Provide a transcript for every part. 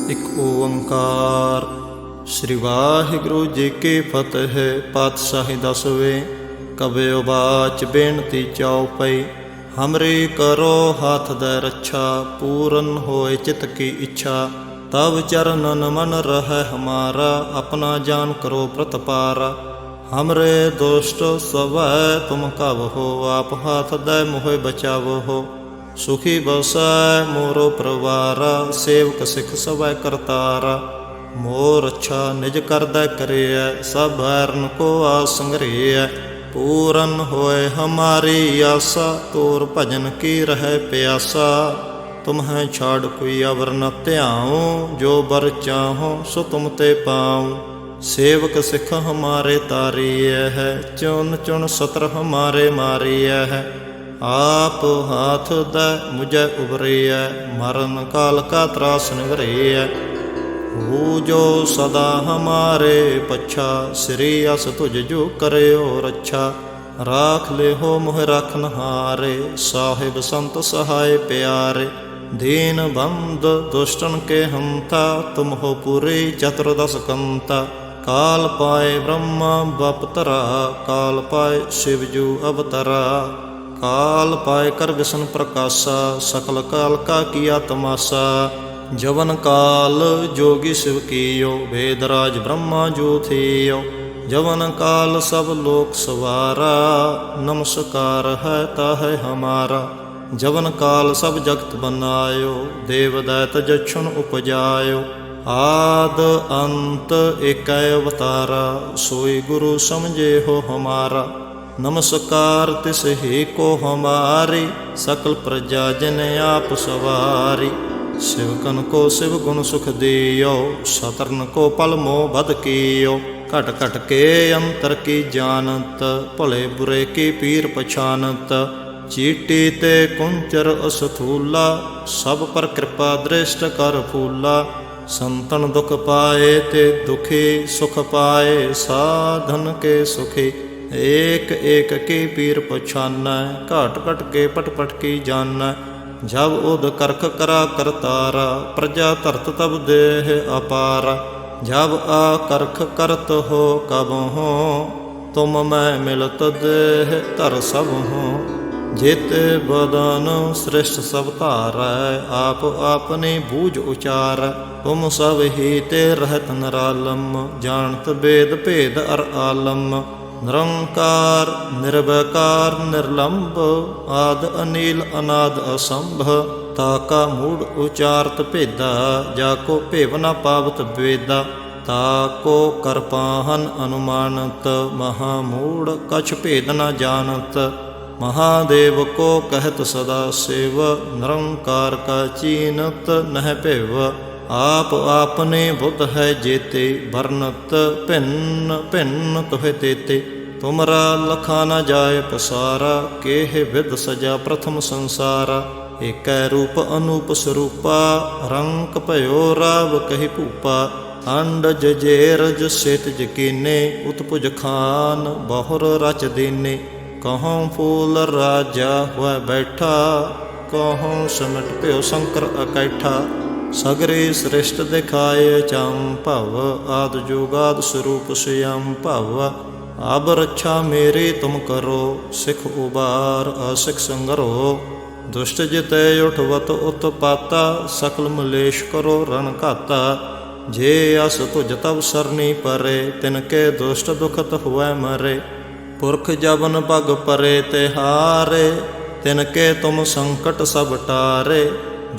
ਇੱਕ ਓੰਕਾਰ। ਸ੍ਰੀ ਵਾਹਿਗੁਰੂ ਜੀ ਕੀ ਫਤਿਹ। ਪਾਤਸ਼ਾਹੀ ਦਸਵੇਂ। ਕਬਿਉ ਬਾਚ ਬੇਨਤੀ ਚਉਪਈ। ਹਮਰੀ ਕਰੋ ਹਾਥ ਦੈ ਰੱਛਾ। ਪੂਰਨ ਹੋਏ ਚਿਤ ਕੀ ਇੱਛਾ। ਤਬ ਚਰਨਨ ਮਨ ਰਹਿ ਹਮਾਰਾ। ਆਪਣਾ ਜਾਨ ਕਰੋ ਪ੍ਰਤਪਾਰਾ। हमरे दोष्ट स्वै तुम कब हो। आप हाथ दे मोहे बचाव हो। सुखी बसै मोरो परवारा। सेवक सिख सवै करतारा। मोर अच्छा निज कर दै करिय। सब बैरन को आ संग्रिय। पूरन होए हमारी आसा। तोर भजन की रह प्यासा। तुम्हें छाड़ कोई अवर न त्याऊँ। जो बर चाहो सो तुम ते पाऊँ। सेवक सिख हमारे तारिय है। चुन चुन सतर हमारे मारिय है। आप हाथ दै मुझे उबरिय। मरण काल का त्रास निवरिय। हो जो सदा हमारे पच्छा। श्री अस तुझ जो करे रक्षा। राख ले हो मोह रखनहारे। साहिब संत सहाय प्यारे। दीन बंद दुष्टन के हंता। तुम हो पूरी चतुर्दश कंता। काल पाए ब्रह्मा बपतरा। काल पाए शिवजू अवतरा। काल पाए कर विष्णु प्रकाशा। सकल काल का किया तमाशा। जवन काल जोगी शिव कियो। वेदराज ब्रह्मा जो थियो। जवन काल सब लोक सवारा। नमस्कार है ताहे हमारा। जवन काल सब जगत बनायो। देव दैत जक्षुण उपजायो। आद अंत एक अवतारा। सोई गुरु समझे हो हमारा। नमस्कार तिस ही को हमारी। सकल प्रजा जन आप सवारी। शिवकन को शिव गुण सुख दियो। सतरन को पल मोह बद कियो। घट घट के अंतर की जानत। भले बुरे की पीर पछानत। चीटी ते कुंचर असथूला। सब पर कृपा दृष्ट कर फूला। संतन दुख पाए ते दुखी। सुख पाए साधन के सुखी। एक एक की पीर पछाना। घट घट के पट पट की जाना। जब उद करख करा करतारा। प्रजा धरत तब देह अपारा। जब आ करख करत हो कब हो। तुम मैं मिलत देह तर सब हो। जित बदन श्रेष्ठ सब धारै। आप आपने बूझ उचार। तुम सब ही ते रहत निरालम। जानत वेद भेद अर आलम। निरंकार निर्वैकार निर्लंब। आद अनील अनाद असंभ। ताका मूढ़ उचारत भेदा। जाको भेव न पावत वेदा। ताको कर पाहन अनुमानत। महामूढ़ कछ भेद न जानत। महादेव को कहत सदा शिव। निरंकार का चीनत नह भेव। आप आपने बुद्ध है जेते। बरनत भिन्न भिन्न तुहे तेते। तुमरा लखा न जाय पसारा। केह विद सजा प्रथम संसारा। एक रूप अनूप स्वरूपा। रंक भयो राव कहि भूपा। अंडज जेरज सेत जकीने। उत्पुज खान बहुर रच दीने। कहूँ फूल राजा हुआ बैठा। कहूँ सिमट प्यो शंकर अकैठा। सगरे श्रेष्ठ दिखाए चंपव। आद जुगाद स्वरूप स्वयं भव। अब रक्षा मेरी तुम करो। सिख उबार असिख संगरो। दुष्ट जिते उठवत उत्पाता। सकल मलेश करो रण घाता। जे अस तुझ तब सरनी परे। तिनके दुष्ट दुखत हुए मरे। पुरख जबन पग परे तिहारे। तिनके तुम संकट सब टारे।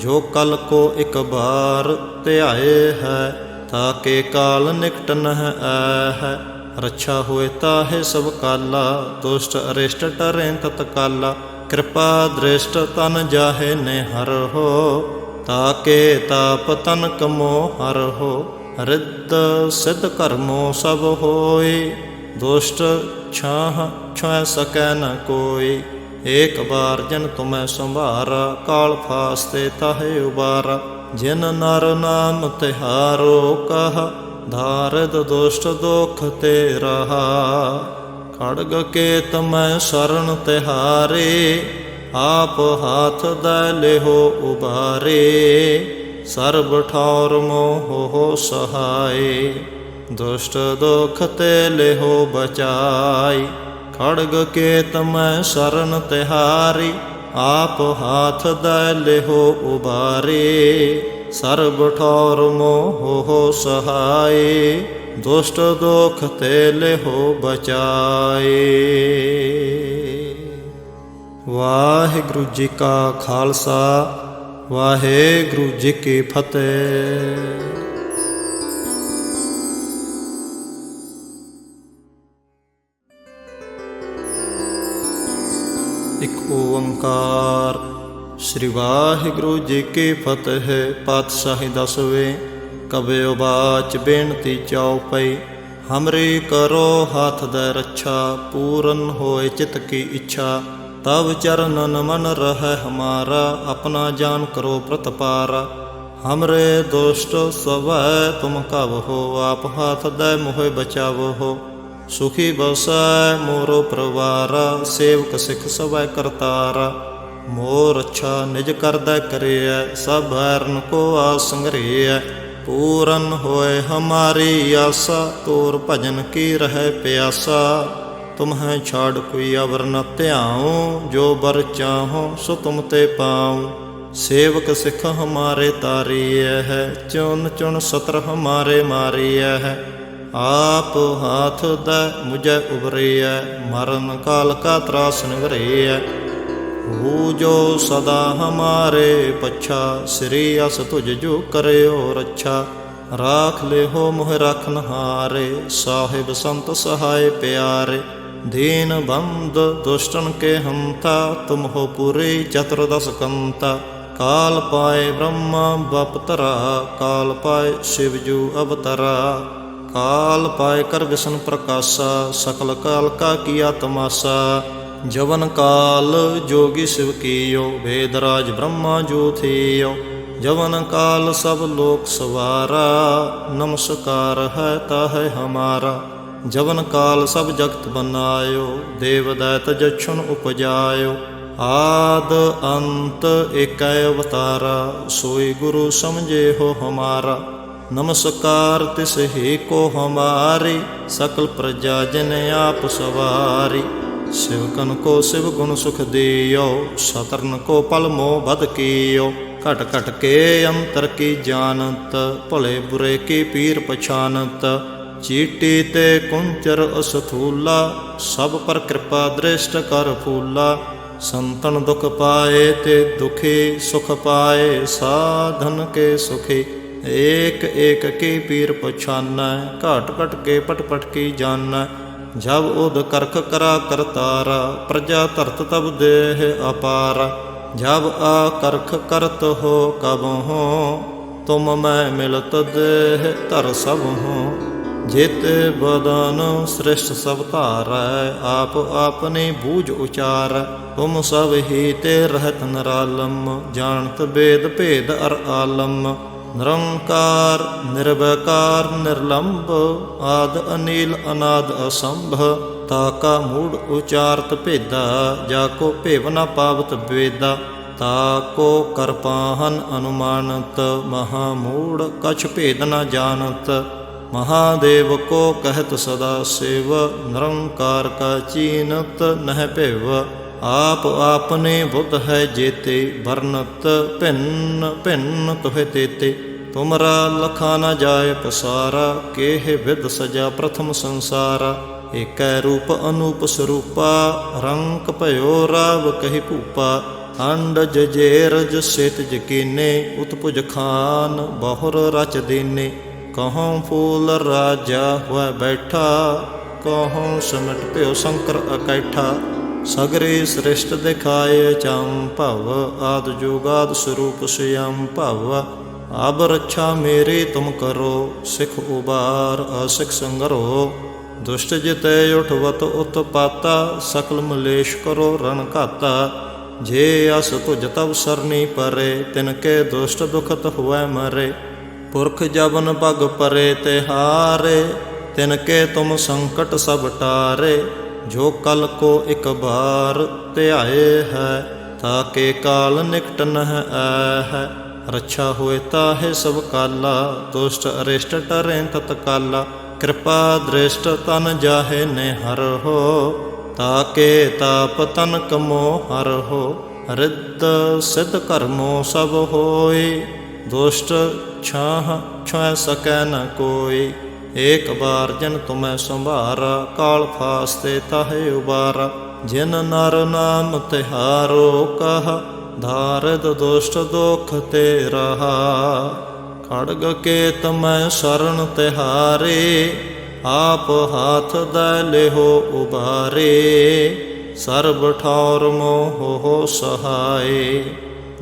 जो कल को एक बार ध्याए है। ताके काल निकट नह है। रक्षा हुए ताहे सब काला। दुष्ट अरिष्ट डरें तत्काला। कृपा दृष्ट तन जाहे निहर हो। ताके ताप तन कमो हर हो। रिद्ध सिद्ध कर्मो सब होय। दुष्ट छाह छुह सकै न कोई। एक बार जन तुम्हें संभारा। काल फास्ते ताहे उबारा। जिन नर नाम तिहारो कहा। धारद दुष्ट दुख ते रहा। खड़ग के तमय शरण तिहारे। आप हाथ दै लेहो उबारे। ਸਰਬ ਠੌਰ ਮੋਹ ਸਹਾਏ। ਦੁਸ਼ਟ ਦੁਖ ਤੇ ਲਿਹੋ ਬਚਾਈ, ਖੜਗ ਕੇਤ ਮੈਂ ਸਰਨ ਤਿਹਾਰੀ। ਆਪ ਹਾਥ ਦੈ ਲਿਹੋ ਉਬਾਰੇ, ਸਰਬ ਠੌਰ ਮੋਹ ਸਹਾਏ। ਦੁਸ਼ਟ ਦੁਖ ਤੇ ਲਿਹੋ ਬਚਾਏ। ਵਾਹਿਗੁਰੂ ਜੀ ਕਾ ਖਾਲਸਾ, ਵਾਹਿਗੁਰੂ ਜੀ ਕੀ ਫਤਿਹ। ਇਕ ਓੰਕਾਰ ਸ੍ਰੀ ਵਾਹਿਗੁਰੂ ਜੀ ਕੀ ਫਤਿਹ। ਪਾਤਸ਼ਾਹੀ ਦਸਵੇਂ ਕਬਿਓ ਬਾਚ ਬੇਨਤੀ ਚਉਪਈ। ਹਮਰੀ ਕਰੋ ਹਾਥ ਦੈ ਰੱਛਾ, ਪੂਰਨ ਹੋਏ ਚਿਤ ਕੀ ਇੱਛਾ। ਤਬ ਚਰਨਨ ਮਨ ਰਹਿ ਹਮਾਰਾ, ਆਪਣਾ ਜਾਨ ਕਰੋ ਪ੍ਰਤਪਾਰਾ। ਹਮਰੇ ਦੁਸ਼ਟ ਸਵੈ ਤੁਮ ਕਬ ਹੋ, ਆਪ ਹਾਥ ਦੈ ਮੋਹਿ ਬਚਾਵੋ ਹੋ। ਸੁਖੀ ਬਸੈ ਮੋਰੋ ਪਰਵਾਰਾ, ਸੇਵਕ ਸਿੱਖ ਸਵੈ ਕਰਤਾਰਾ। ਮੋਰ ਅੱਛਾ ਨਿਜ ਕਰਦਾ ਕਰਿਐ, ਸਭ ਬੈਰਨ ਕੋ ਆਸ ਸੰਗਰਿਐ। ਪੂਰਨ ਹੋਏ ਹਮਾਰੀ ਆਸਾ, ਤੋਰ ਭਜਨ ਕੀ ਰਹਿ ਪਿਆਸਾ। ਤੁਮਹਿ ਛਾੜ ਕੋਈ ਅਵਰ ਨ ਧਿਆਉ, ਜੋ ਬਰ ਚਾਹੋ ਸੋ ਤੁਮ ਤੇ ਪਾਉ। ਸੇਵਕ ਸਿੱਖ ਹਮਾਰੇ ਤਾਰੀਐ ਹੈ, ਚੁਨ ਚੁਨ ਸਤਰ ਹਮਾਰੇ ਮਾਰੀਐ ਹੈ। ਆਪ ਹਾਥ ਦੈ ਮੁਝੈ ਉਬਰਿਐ, ਮਰਨ ਕਾਲ ਕਾ ਤਰਾਸ ਨਿਵਰਿਐ। ਹੂ ਜੋ ਸਦਾ ਹਮਾਰੇ ਪੱਛਾ, ਸ੍ਰੀ ਅਸ ਤੁਝ ਜੋ ਕਰਿਓ ਰੱਛਾ। ਰਾਖ ਲਿਹੋ ਮੋਹਿ ਰਖਨਹਾਰੇ, ਸਾਹਿਬ ਸੰਤ ਸਹਾਇ ਪਿਆਰੇ। ਦੀਨ ਬੰਦ ਦੁਸ਼ਟਨ ਕੇ ਹੰਤਾ, ਤੁਮ ਹੋ ਪੂਰੀ ਚਤੁਰਦਸ ਕੰਤਾ। ਕਾਲ ਪਾਏ ਬ੍ਰਹਮਾ ਬਪਤਰਾ, ਕਾਲ ਪਾਏ ਸ਼ਿਵਜੂ ਅਵਤਰਾ। ਕਾਲ ਪਾਏ ਕਰ ਵਿਸ਼ਨ ਪ੍ਰਕਾਸ਼ਾ, ਸਕਲ ਕਾਲ ਕਾ ਕੀਆ ਤਮਾਸਾ। ਜਵਨ ਕਾਲ ਜੋਗੀ शिव कीयो, वेदराज ब्रह्मा जो थियो। जवन काल सब लोक सवारा, नमस्कार है ताहे हमारा। जवन काल सब जगत बनायो, देव दैत जक्षुन उपजायो। आद अंत एक अवतारा, सोई गुरु समझे हो हमारा। नमस्कार तिस ही को हमारी, सकल प्रजा जिन आप सवारी। शिवकन को शिव गुण सुख दियो, सतरन को पल मोह बद कियो। घट घट के अंतर की जानत, भले बुरे की पीर पछानत। चीटी ते कुंचर असथूला, सब पर कृपा दृष्ट कर फूला। संतन दुख पाए ते दुखी, सुख पाए साधन के सुखी। एक एक की पीर पछाना, घट घट के पट पट की जाना। जब उद करख करा करतारा, प्रजा धरत तब देह अपारा। जब आ करख करत हो कब हो, तुम मैं मिलत देह धर सब हो। जित बदन श्रेष्ठ सब धारै, आप आपनी बूझ उचार। तुम सब ही ते रहत निरालम, जानत वेद भेद अर आलम। निरंकार निर्वैकार निर्लंब, आद अनील अनाद असंभ। ताका मूढ़ उचारत भेदा, जाको भेव न पावत वेदा। ताको कर पाहन अनुमानत, महामूढ़ कछ भेद न जानत। महादेव को कहत सदा शिव, निरंकार का चीनत नह भेव। आप आपने बुद्ध है जेते, वर्णत भिन्न भिन्न तुहे तेते। तुमरा लखा न जाय पसारा, केह विद सजा प्रथम संसारा। एक रूप अनूप स्वरूपा, रंक भयो राव कहि भूपा। अंडज जेरज सेतज कीने, उत्पुज खान बहुर रच दीने। कहूँ फूल राजा हुआ बैठा, कहूँ सिमट प्यो शंकर अकैठा। सगरे श्रेष्ठ दिखाए चंभव, आद जुगाद स्वरूप स्वयं भव। अब रक्षा मेरी तुम करो, सिख उबार असिख संगरो। दुष्ट जिते उठवत उत्पाता, सकल मलेश करो रण घाता। जे अस तुझ तब सरनी परे, तिनके दुष्ट दुखत हुए मरे। पुरख जबन पग परे तिहारे, तिनके तुम संकट सब टारे। जो कल को एक बार ध्याए है, ताके काल निकट नह है। रक्षा होए ताहे सब काला, दुष्ट अरिष्ट टरें तत्काला। कृपा दृष्ट तन जाहे निहर हो, ताके ताप तन कमो हर हो। रिद्ध सिद्ध कर्मो सब होए, दुष्ट छाह छुए सकै न कोई। एक बार जिन तुम्हें संभारा, काल फास्ते ताहे उबारा। जिन नर नाम तिहारो कहा, धारिद दुष्ट दुख ते रहा। खड़ग केत मैं शरण तिहारे, आप हाथ दै लेहो उबारे। सर्ब ठौर मोह हो सहाय,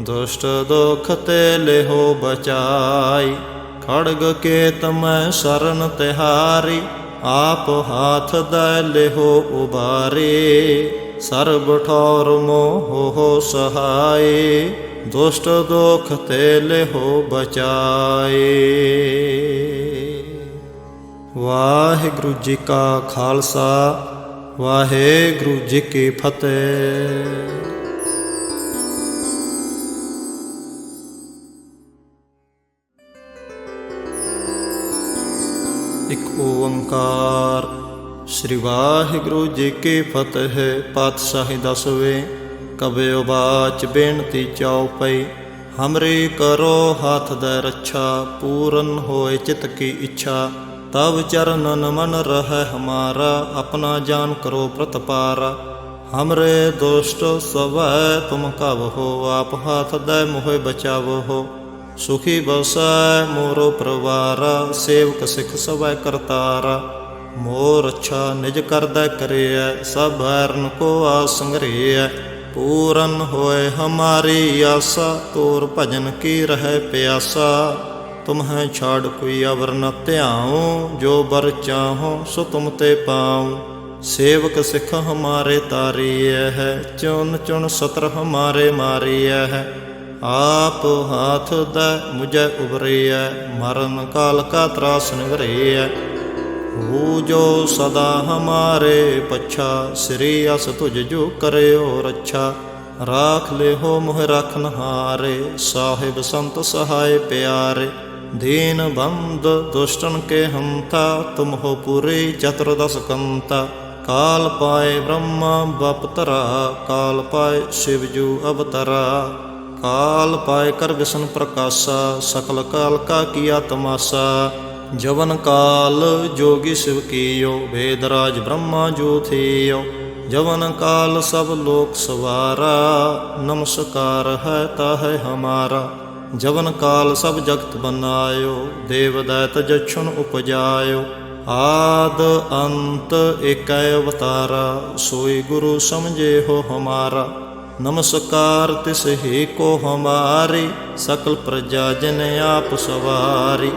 दुष्ट दुख ते लेहो बचाई। खड़ग केत मैं शरण तिहारी, आप हाथ दै लेहो उबारे। सर्ब ठौर मोह हो सहाय, दुष्ट दुख ते लेहो बचाए। वाहिगुरु जी का खालसा, वाहिगुरु जी की फतेह। एक ओंकार। श्री वाहिगुरु जी की फतेह। पातशाही दसवें। कबयो बाच बेनती चौपई, हमरी करो हाथ दे रक्षा। पूरन होए चित की इच्छा, तब चरणन मन रह हमारा। अपना जान करो प्रतपारा, हमरे दुष्ट स्वै तुम कब हो। आप हाथ दे मोहे बचावो हो, सुखी बसै मोरो परवारा। सेवक सिख सवै करतारा, मोर अच्छा निज करदै करिय। सब बैरन को आस संग्रह, पूरन होए हमारी आशा। तोर भजन की रह प्यासा, तुम्हें छाड़ कोई अवर न त्याऊँ। जो बर चाहो सो तुम ते पाऊँ। सेवक सिख हमारे तारिय है, चुन चुन सत्र हमारे मारिय है। आप हाथ दै मुझे उबरिय, मरण काल का त्रास निवरिय। हो जो सदा हमारे पच्छा, श्री अस तुझ जो करे हो रक्षा। राख ले हो मोह रखनहारे, साहिब संत सहाय प्यारे। दीन बंद दुष्टन के हंता, तुम हो पूरे चतुर्दश कंता। काल पाए ब्रह्मा बपतरा, काल पाए शिवजू अवतरा। काल पाए कर विष्णु प्रकाशा, सकल काल का किया तमाशा। जवन काल जोगी शिव कियो, वेदराज ब्रह्मा जो थियो। जवन काल सब लोक सवारा, नमस्कार है ताहे हमारा। जवन काल सब जगत बनायो, देव दैत जक्षुन उपजायो। आद अंत एक अवतारा, सोई गुरु समझे हो हमारा। नमस्कार तिस ही को हमारी, सकल प्रजा जिन आप सवारी।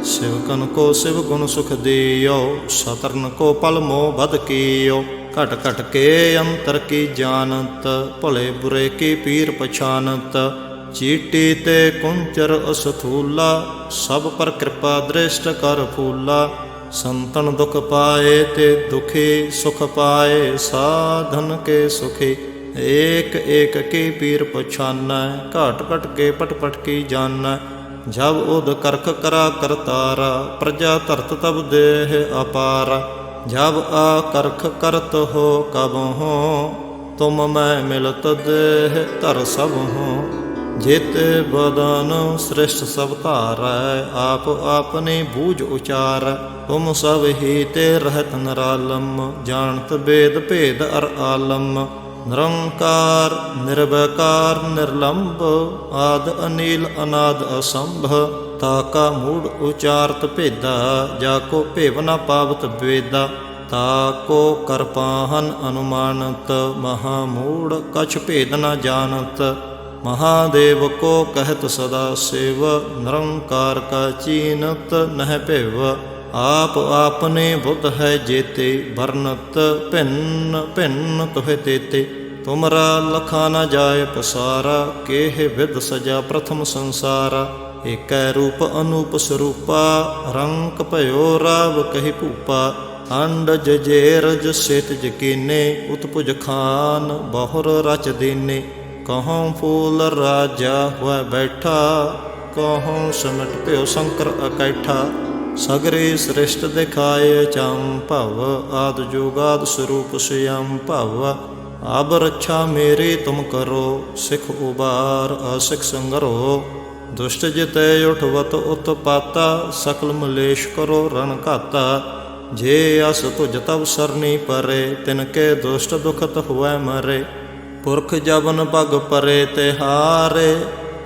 शिवकन को शिव गुण सुख दियो, शतरन को पल मोह बद कियो। घट घट के अंतर की जानत, भले बुरे की पीर पछानत। चीटी ते कुंचर असथूला, सब पर कृपा दृष्ट कर फूला। संतन दुख पाए ते दुखी, सुख पाए साधन के सुखी। एक एक की पीर पछाना, घट घट के पट पट की जाना। जब उद करख करा करतारा, प्रजा धरत तब देह अपारा। जब आ करख करत हो कब हो, तुम मैं मिलत देह धर सब हो। जित बदन श्रेष्ठ सब धारै, आप आपने बूझ उचार। तुम सब ही ते रहत निरालम, जानत वेद भेद अर आलम। निरंकार निर्वैकार निर्लंब, आद अनिल अनाद असंभ। ताका मूढ़ उचारत भेदा, जाको भेव न पावत वेदा। ताको करपाहन अनुमानत, महामूढ़ कछ भेद न जानत। महादेव को कहत सदा शिव, निरंकार का चीनत नह भेव। आप आपने बुद्ध है जेते, वर्णत भिन्न भिन्न तुहे तेते। तुमरा लखा न जाय पसारा, केह विद सजा प्रथम संसारा। एक रूप अनूप स्वरूपा, रंक भयो राव कहि भूपा। अंडज जेरज सेतज कीने, उत्पुज खान बहुर रच दीने। कहूँ फूल राजा हुआ बैठा, कहों सिमट प्यो शंकर अकैठा। सगरे सृष्ट दिखाए चम भव, आद जुगाद स्वरूप स्वयं भव। अब रक्षा मेरी तुम करो, सिख उबार असिख संगरो। दुष्ट जिते उठवत उत्पाता, सकल मलेश करो रण घाता। जे अस तुझ तब सरनी परे, तिनके दुष्ट दुखत हुए मरे। पुरख जबन पग परे तिहारे,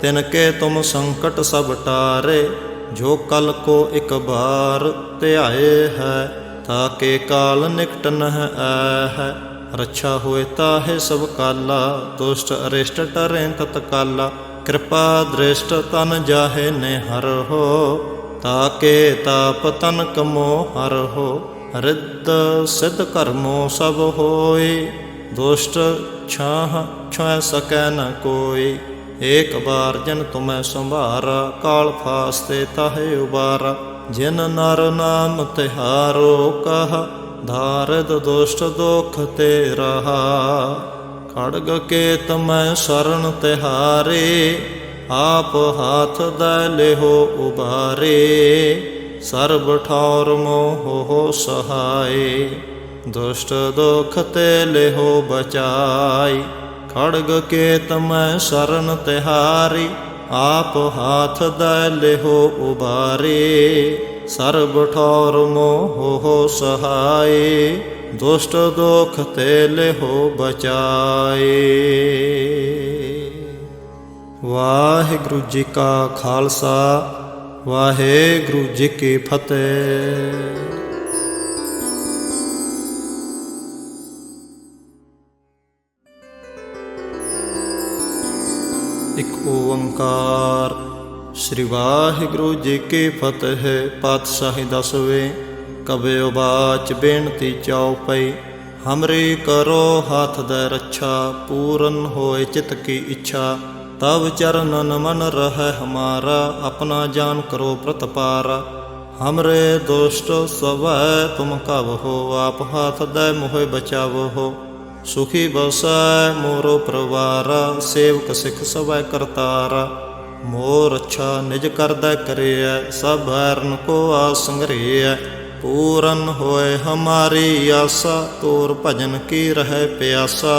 तिनके तुम संकट सब टारे। जो कल को एक बार ध्याए है, ताके काल निकट नह है। रक्षा होए ताहे सब काला, दुष्ट अरिष्ट टरें तत्काला। कृपा दृष्ट तन जाहे निहर हो, ताके ताप तन कमो हर हो। रिद्ध सिद्ध कर्मो सब होय, दुष्ट छाह छुए सकै न कोई। एक बार जन तुम्हें संभारा, काल फास्ते ताहे उबारा। जिन नर नाम तिहारो कहा, धारद दुष्ट दुख ते रहा। खड़ग के तमय शरण तिहारे, आप हाथ दै लेहो उबारे। सर्ब ठौर मोह हो सहाय, दुष्ट दुख ते लेहो बचाई। खड़ग के तमय शरण तिहारी, आप हाथ दै लेहो उबारे। सर्ब ठौर मोह हो सहाय, दुष्ट दुख ते लेहो बचाए। वाहिगुरु जी का खालसा, वाहिगुरु जी की फतेह। एक ओंकार। श्री वाहिगुरु जी की फतेह। पातशाही दसवें। कबयो बाच बेनती चौपई। हमरी करो हाथ दे रक्षा, पूरन होए चित की इच्छा। तब चरणन मन रह हमारा, अपना जान करो प्रतपारा। हमरे दुष्ट स्वै तुम कब हो, आप हाथ दे मोह बचाव हो। सुखी बसै मोरो परवारा, सेवक सिख सवै करतारा। मोर अच्छा निज करदै करिय, सब बैरन को आस संग्रहिय। पूरन होए हमारी आसा, तोर भजन की रह प्यासा।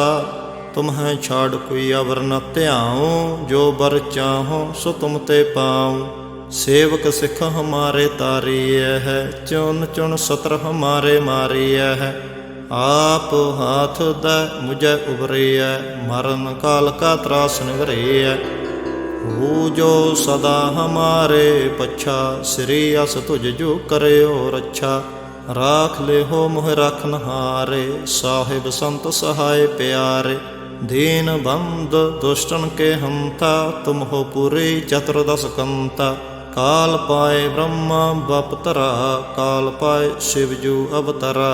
तुम्हें छाड़ कोई अवर न त्याऊँ, जो बर चाहो सो तुम ते पाऊँ। सेवक सिख हमारे तारिय है, चुन चुन सत्र हमारे मारिय है। आप हाथ दै मुझे उबरिय, मरण काल का त्रास निवरिय। हो जो सदा हमारे पच्छा, श्री अस तुझ जो करे हो रक्षा। राख ले हो मोह रखनहारे, साहिब संत सहाय प्यारे। दीन बंद दुष्टन के हंता, तुम हो पूरी चतुर्दश कंता। काल पाए ब्रह्मा बपतरा, काल पाए शिवजू अवतरा।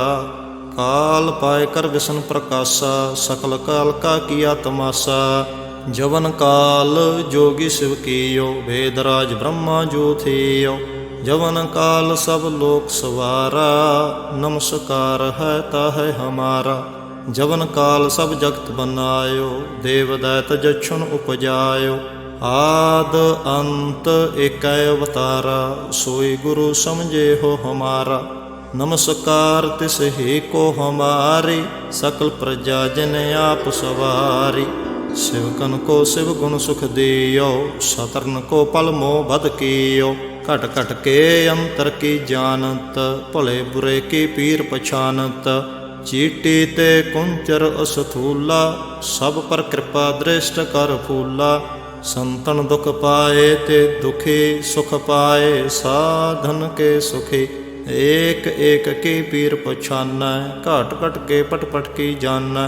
काल पाए कर विष्णु प्रकाशा, सकल काल का किया तमाशा। जवन काल जोगी शिव कियो, वेदराज ब्रह्मा जो थियो। जवन काल सब लोक सवारा, नमस्कार है ताहे हमारा। जवन काल सब जगत बनायो, देव दैत जक्षुन उपजायो। आद अंत एक अवतारा, सोई गुरु समझे हो हमारा। नमस्कार तिस ही को हमारी, सकल प्रजा जिन आप सवारी। शिवकन को शिव गुण सुख दियो, शतरन को पल मोह बद कियो। घट घट के अंतर की जानत, भले बुरे की पीर पछानत। चीटी ते कुंचर असथूला, सब पर कृपा दृष्ट कर फूला। संतन दुख पाए ते दुखी, सुख पाए साधन के सुखी। एक एक की पीर पछाना, घट घट के पट पट की जाना।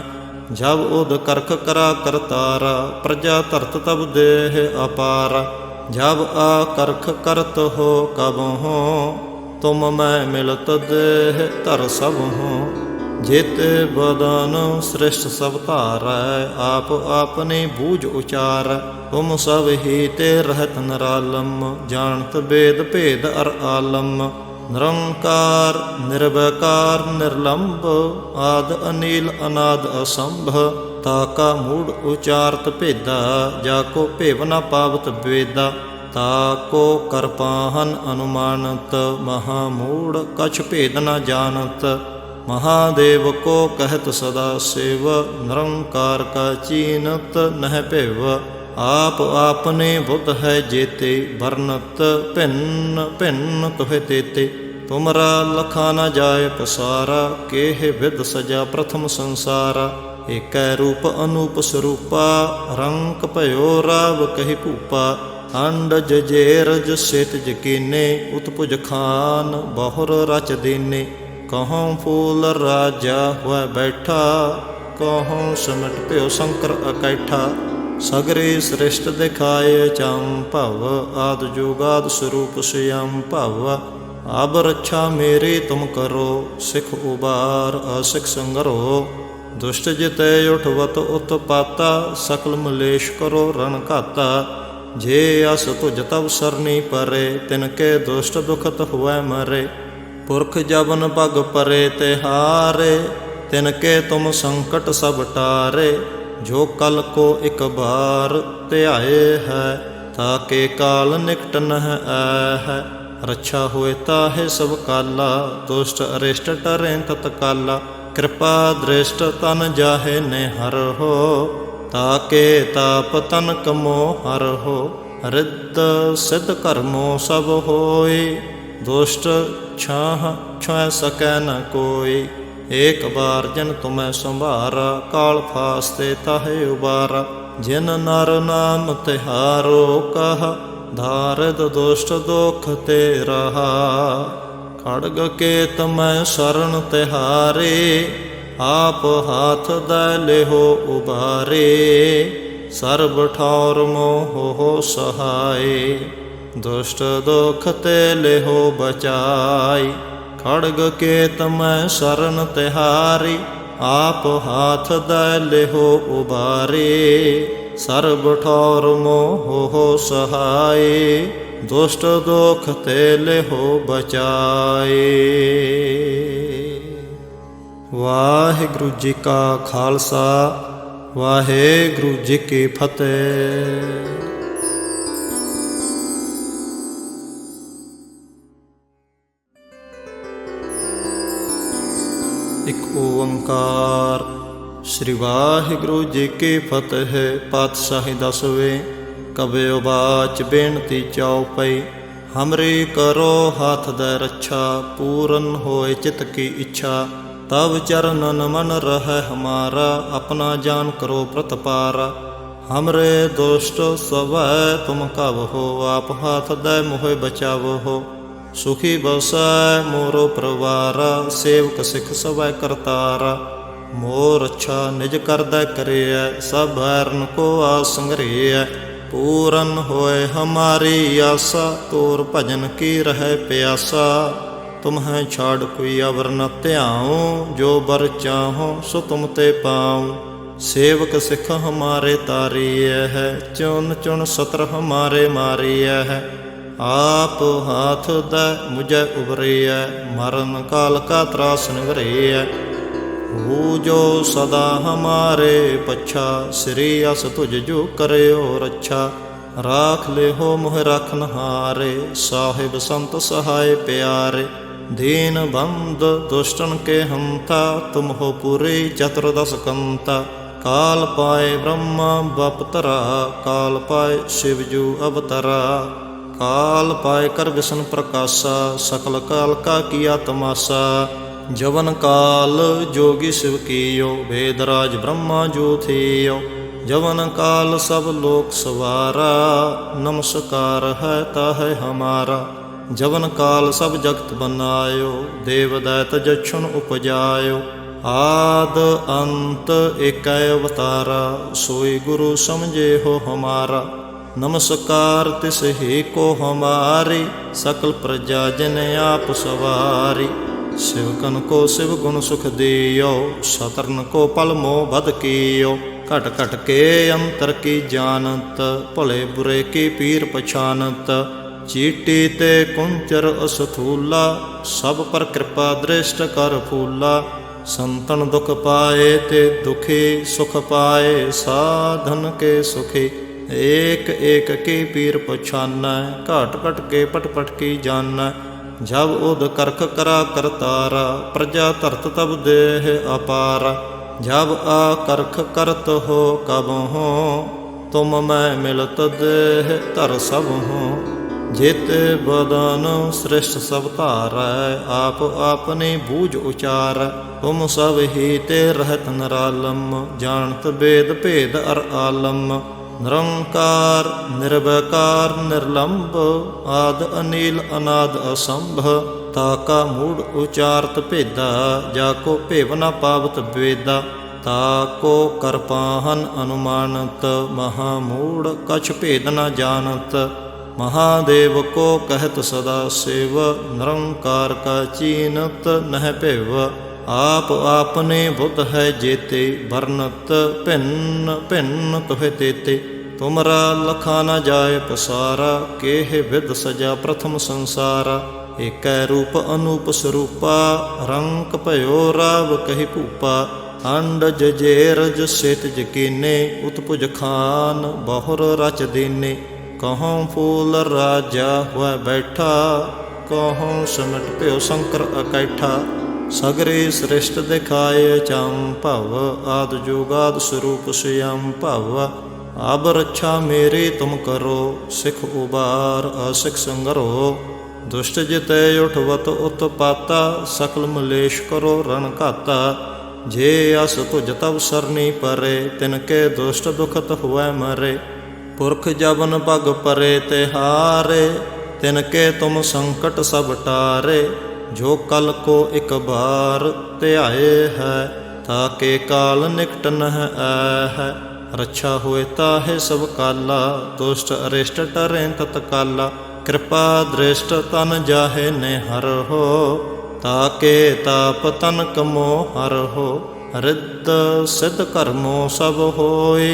जब उद करख करा करतारा, प्रजा धरत तब देह अपारा। जब आ करख करत हो कब हो, तुम मैं मिलत देह धर सब हो। जित बदन श्रेष्ठ सब तारै, आप आपनी बूझ उचार। तुम सब ही ते रहत निरालम, जानत वेद भेद अर आलम। निरंकार निर्वैकार निर्लंब, आद अनील अनाद असंभ। ताका मूढ़ उचारत भेदा, जाको भेव न पावत वेदा। ताको करपाहन अनुमानत, महामूढ़ कछ भेद न जानत। महादेव को कहत सदा शिव, निरंकार का चीनत नह पिव। आप आपने बुद्ध है जेते, वर्णत भिन्न भिन्न तुहे तेते। तुमरा लखा न जाय पसारा, केह विद सजा प्रथम संसारा। एक रूप अनूप स्वरूपा, रंक भयो राव कहि भूपा। अंडज जेरज सेतज कीने, उत्पुज खान बहुर रच दीने। कहूँ फूल राजा हुआ बैठा, कहूँ सिमट प्यो शंकर अकैठा। सगरे श्रेष्ठ दिखाए चंपव, आद जुगाद स्वरूप स्वयं भव। अब रक्षा मेरी तुम करो, सिख उबार असिख संगरो। दुष्ट जिते उठवत उत्पाता, सकल मलेश करो रण घाता। जे अस तुझ तब सरनी परे, तिनके दुष्ट दुखत हुए मरे। पुरख जबन पग परे तिहारे, तिनके तुम संकट सब टारे। जो कल को एक बार ध्याए है, ताके काल निकट नह है। रक्षा हुए ताहे सब काला, दुष्ट अरिष्ट टरें तत्काला। कृपा दृष्ट तन जाहे निहर हो, ताके ताप तन कमो हर हो। रिद्ध सिद्ध कर्मो सब होय, दुष्ट छाह छुए सकै न कोई। एक बार जिन तुम्हें संभारा, काल फास्ते ताहे उबारा। जिन नर नाम तिहारो कहा, धारिद दुष्ट दुख ते रहा। खड़ग के तमय शरण तिहारे, आप हाथ दै लेहो उबारे। सर्ब ठौर मोह हो सहाय, दुष्ट दुख ते लेहो बचाई। खड़ग के तमय शरण तिहारी, आप हाथ दै लेहो उबारे। सर्ब ठौर मोह हो सहाय, दुष्ट दुख ते लेहो बचाए। वाहिगुरु जी का खालसा, वाहिगुरु जी की फतेह। एक ओंकार। श्री वाहिगुरु जी की फतेह। पातशाही दसवें। कबयो बाच बेनती चौपई, हमरे करो हाथ दै रक्षा। पूरन होए चित की इच्छा, तब चरणन मन रह हमारा। अपना जान करो प्रतपारा, हमरे दुष्ट सब तुम कब हो। आप हाथ दै मोह बचाव हो। सुखी बसै मोरो परवारा, सेवक सिख सवै करतारा। मोर अच्छा निज करदै करिय, सब बैरन को आस संग्रहिय। पूरन होए हमारी आसा, तोर भजन की रह प्यासा। तुम्हें छाड़ कोई अवर न त्याऊँ, जो बर चाहो सो तुम ते पाऊँ। सेवक सिख हमारे तारिय है, चुन चुन सत्र हमारे मारिय है। आप हाथ दै मुझे उबरिय, मरण काल का त्रास निवरिय। हो जो सदा हमारे पच्छा, श्री अस तुझ जो करे हो रक्षा। राख ले हो मोह रखनहारे, साहिब संत सहाय प्यारे। दीन बंद दुष्टन के हंता, तुम हो पूरे चतुर्दश कंता। काल पाए ब्रह्मा बपतरा, काल पाए शिवजू अवतरा। काल पाए कर विष्णु प्रकाशा, सकल काल का किया तमाशा। जवन काल जोगी शिव कियो, वेदराज ब्रह्मा जो थियो। जवन काल सब लोक सवारा, नमस्कार है ताहे हमारा। जवन काल सब जगत बनायो, देव दैत जक्षुण उपजायो। आद अंत एक अवतारा, सोई गुरु समझे हो हमारा। नमस्कार तिस ही को हमारी, सकल प्रजा जन आप सवारी। शिवकन को शिव गुण सुख दियो, शतरन को पल मोह बद कियो। घट घट के अंतर की जानत, भले बुरे की पीर पछानत। चीटी ते कुंचर असथूला, सब पर कृपा दृष्ट कर फूला। संतन दुख पाए ते दुखी, सुख पाए साधन के सुखी। एक एक की पीर पछानै, घाट घट के पट पट की जानੈ। जब उद करख करा करतारा, प्रजा धरत तब देह अपारा। जब आ करख करत हो कब हो, तुम मैं मिलत देह धर सब हो। जेते बदन श्रेष्ठ सब धारै, आप आपने बूझ उचारै। तुम सब ही ते रहत निरालम, जानत वेद भेद अर आलम। निरंकार निर्वैकार निर्लंब, आद अनील अनाद असंभ। ताका मूढ़ उचारत भेदा, जाको भेव न पावत वेदा। ताको कर पाहन अनुमानत, महामूढ़ कछ भेद न जानत। महादेव को कहत सदा शिव, निरंकार का चीनत नह भेव। आप आपने बुद्ध है जेते, वर्णत भिन्न भिन्न तुहे तेते। तुमरा लखा न जाय पसारा, केह विद सजा प्रथम संसारा। एक रूप अनूप स्वरूपा, रंक भयो राव कहि भूपा। अंडज जेरज सेतज कीने, उत्पुज खान बहुर रच दीने। कहूँ फूल राजा हुआ बैठा, कहूँ सिमट प्यो शंकर अकैठा। सगरे श्रेष्ठ दिखाए चंपव, आद जुगाद स्वरूप स्वयं भव। अब रक्षा मेरी तुम करो, सिख उबार असिख संगरो। दुष्ट जिते उठवत उत्पाता, सकल मलेश करो रण घाता। जे अस तुझ तब सरनी परे, तिनके दुष्ट दुखत हुए मरे। पुरख जबन पग परे तिहारे, तिनके तुम संकट सब टारे। जो कल को एक बार ध्याए है, ताके काल निकट नह है। रक्षा हुए ताहे सब काला, दुष्ट अरिष्ट टरें तत्काला। कृपा दृष्ट तन जाहे निहर हो, ताके ताप तन कमो हर हो। रिद्ध सिद्ध कर्मो सब होय,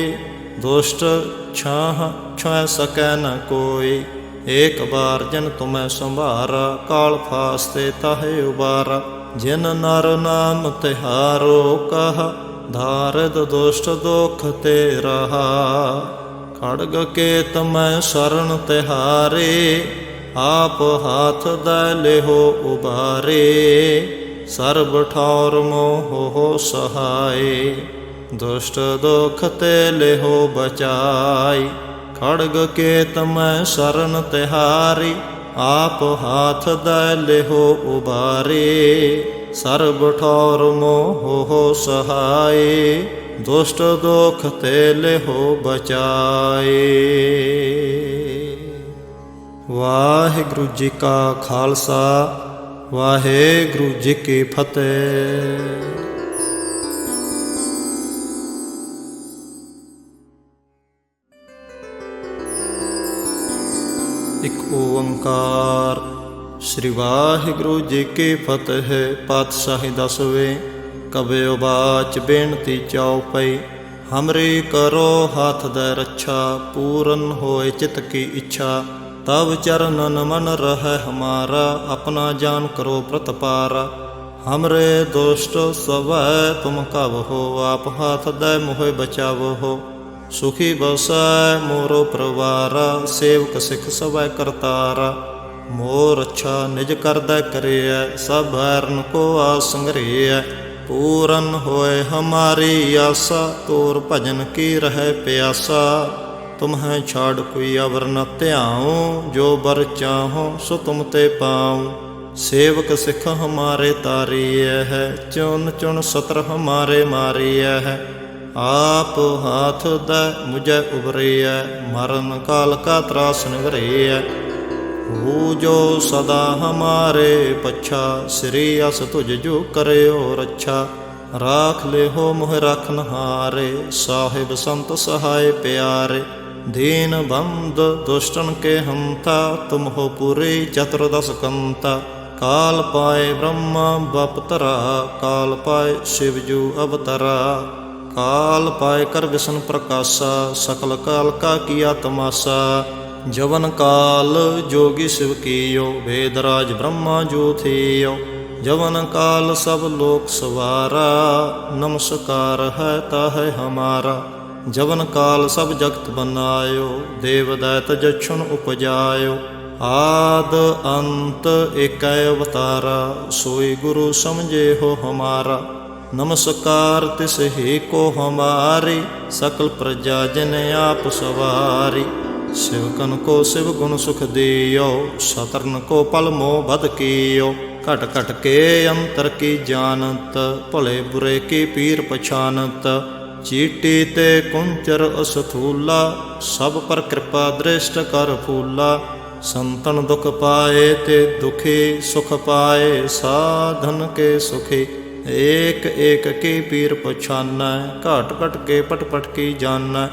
दुष्ट छाह छुए सकै न कोई। एक बार जिन तुम्हें संभारा, काल फास्ते ताहे उबारा। जिन नर नाम तिहारो कहा, धारिद दुष्ट दुख ते रहा। खड़ग के तमय शरण तिहारे, आप हाथ दै लेहो उबारे। सर्ब ठौर मोह सहाय, दुष्ट दुख ते लेहो बचाई। खड़ग के तमय शरण तिहारी, आप हाथ दै लेहो उबारे। सर्ब ठौर मोह सहाय, दुष्ट दुख ते लेहो बचाए। वाहिगुरु जी का खालसा, वाहिगुरु जी की फतेह। एक ओंकार। श्री वाहिगुरु जी की फतेह। पातशाही दसवें। कबयो बाच बेनती चौपई। हमरी करो हाथ दै रक्षा, पूरन होए चित की इच्छा। तब चरणन मन रह हमारा, अपना जान करो प्रतपारा। हमरे दुष्ट स्वै तुम कब हो, आप हाथ दै मोह बचाव हो। सुखी बसै मोरो परवारा, सेवक सिख सवै करतारा। मोर अच्छा निज करदै करिय, सब बैरन को आस संग्रहिय। पूरन होए हमारी आसा, तोर भजन की रह प्यासा। तुम्हें छाड़ कोई अवर न ध्याऊँ, जो बर चाहो सो तुम ते पाऊँ। सेवक सिख हमारे तारिय है, चुन चुन सत्र हमारे मारिय है। आप हाथ दै मुझे उबरिय, मरण काल का त्रास निवरिय। हो जो सदा हमारे पच्छा, श्री अस तुझ जो करे और रक्षा। राख ले हो मोह रखनहारे, साहिब संत सहाय प्यारे। दीन बंद दुष्टन के हंता, तुम हो पूरी चतुर्दश कंता। काल पाए ब्रह्मा बपतरा, काल पाए शिवजू अवतरा। काल पाए कर विष्णु प्रकाशा, सकल काल का किया तमाशा। जवन काल जोगी शिव कियो, वेदराज ब्रह्मा जो थियो। जवन काल सब लोक सवारा, नमस्कार है ताहे हमारा। जवन काल सब जगत बनायो, देव दैत जक्षुन उपजायो। आद अंत एक अवतारा, सोई गुरु समझे हो हमारा। नमस्कार तिस ही को हमारी, सकल प्रजा जिन आप सवारी। शिवकन को शिव गुण सुख दियो, शतरन को पल मोह बद कियो। घट घट के अंतर की जानत, भले बुरे की पीर पछानत। चीटी ते कुंचर असथूला, सब पर कृपा दृष्ट कर फूला। संतन दुख पाए ते दुखी, सुख पाए साधन के सुखी। एक एक की पीर पछाना, घट घट के पट पट की जाना।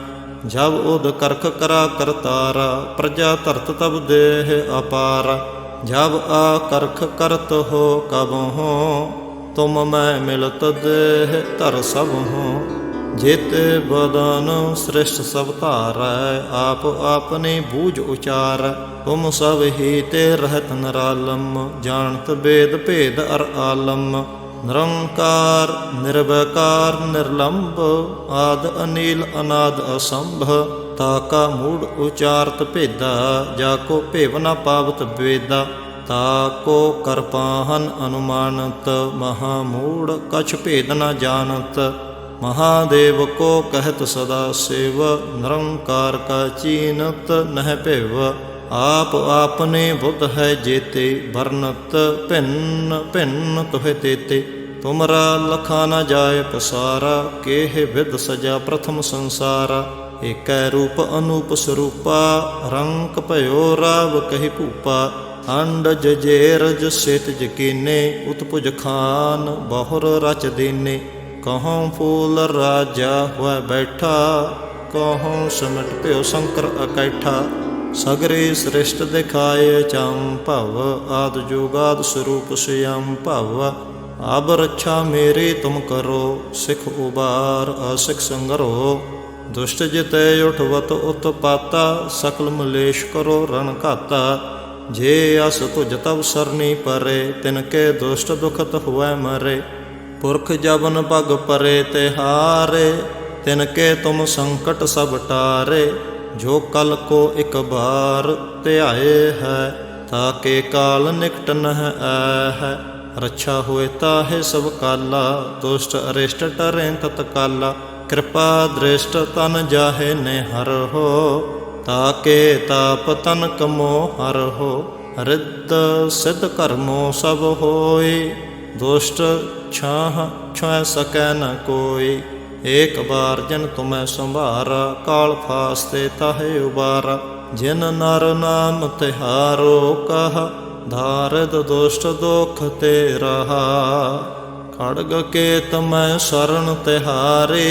जब उद करख करा करतारा, प्रजा धरत तब देह अपारा। जब आ करख करत हो कब हो, तुम मैं मिलत देह धर सब हो। जित बदन श्रेष्ठ सब धारै, आप आपने बूझ उचार। तुम सब ही ते रहत निरालम, जानत वेद भेद अर आलम। निरंकार निर्वैकार निर्लंब, आद अनील अनाद असंभ। ताका मूढ़ उचारत भेदा, जाको भेव न पावत वेदा। ताको कर पाहन अनुमानत, महामूढ़ कछ भेद न जानत। महादेव को कहत सदा शिव, निरंकार का चीनत नह भेव। आप आपने बुद्ध है जेते, वर्णत भिन्न भिन्न तुहे तेते। तुमरा लखा न जाय पसारा, केह विद सजा प्रथम संसारा। एक रूप अनूप स्वरूपा, रंक भयो राव कहि भूपा। अंडज जेरज सेत जकीने, उत्पुज खान बहुर रच दीने। कहूँ फूल राजा हुआ बैठा, कहूँ सिमट प्यो शंकर अकैठा। सगरे श्रेष्ठ दिखाए चंपव, आद जोगाद स्वरूप स्वयं भव। अब रक्षा मेरी तुम करो, सिख उबार असिख संगरो। दुष्ट जिते उठवत उत्पाता, सकल मलेश करो रण घाता। जे अस तुझ तब सरनी परे, तिनके दुष्ट दुखत हुए मरे। पुरख जबन पग परे तिहारे, तिनके तुम संकट सब टारे। जो कल को एक बार ध्याए है, ताके काल निकट नह है। रक्षा हुए ताहे सब काला, दुष्ट अरिष्ट टरें तत्काला। कृपा दृष्ट तन जाहे निहर हो, ताके ताप तन कमो हर हो। रिद्ध सिद्ध कर्मो सब होय, दुष्ट छाह छुए सकै न कोई। एक बार जिन तुम्हें संभारा, काल फास्ते ताहे उबारा। जिन नर नाम तिहारो कहा, धारिद दुष्ट दुख ते रहा। खड़ग के तुम्हें शरण तिहारे,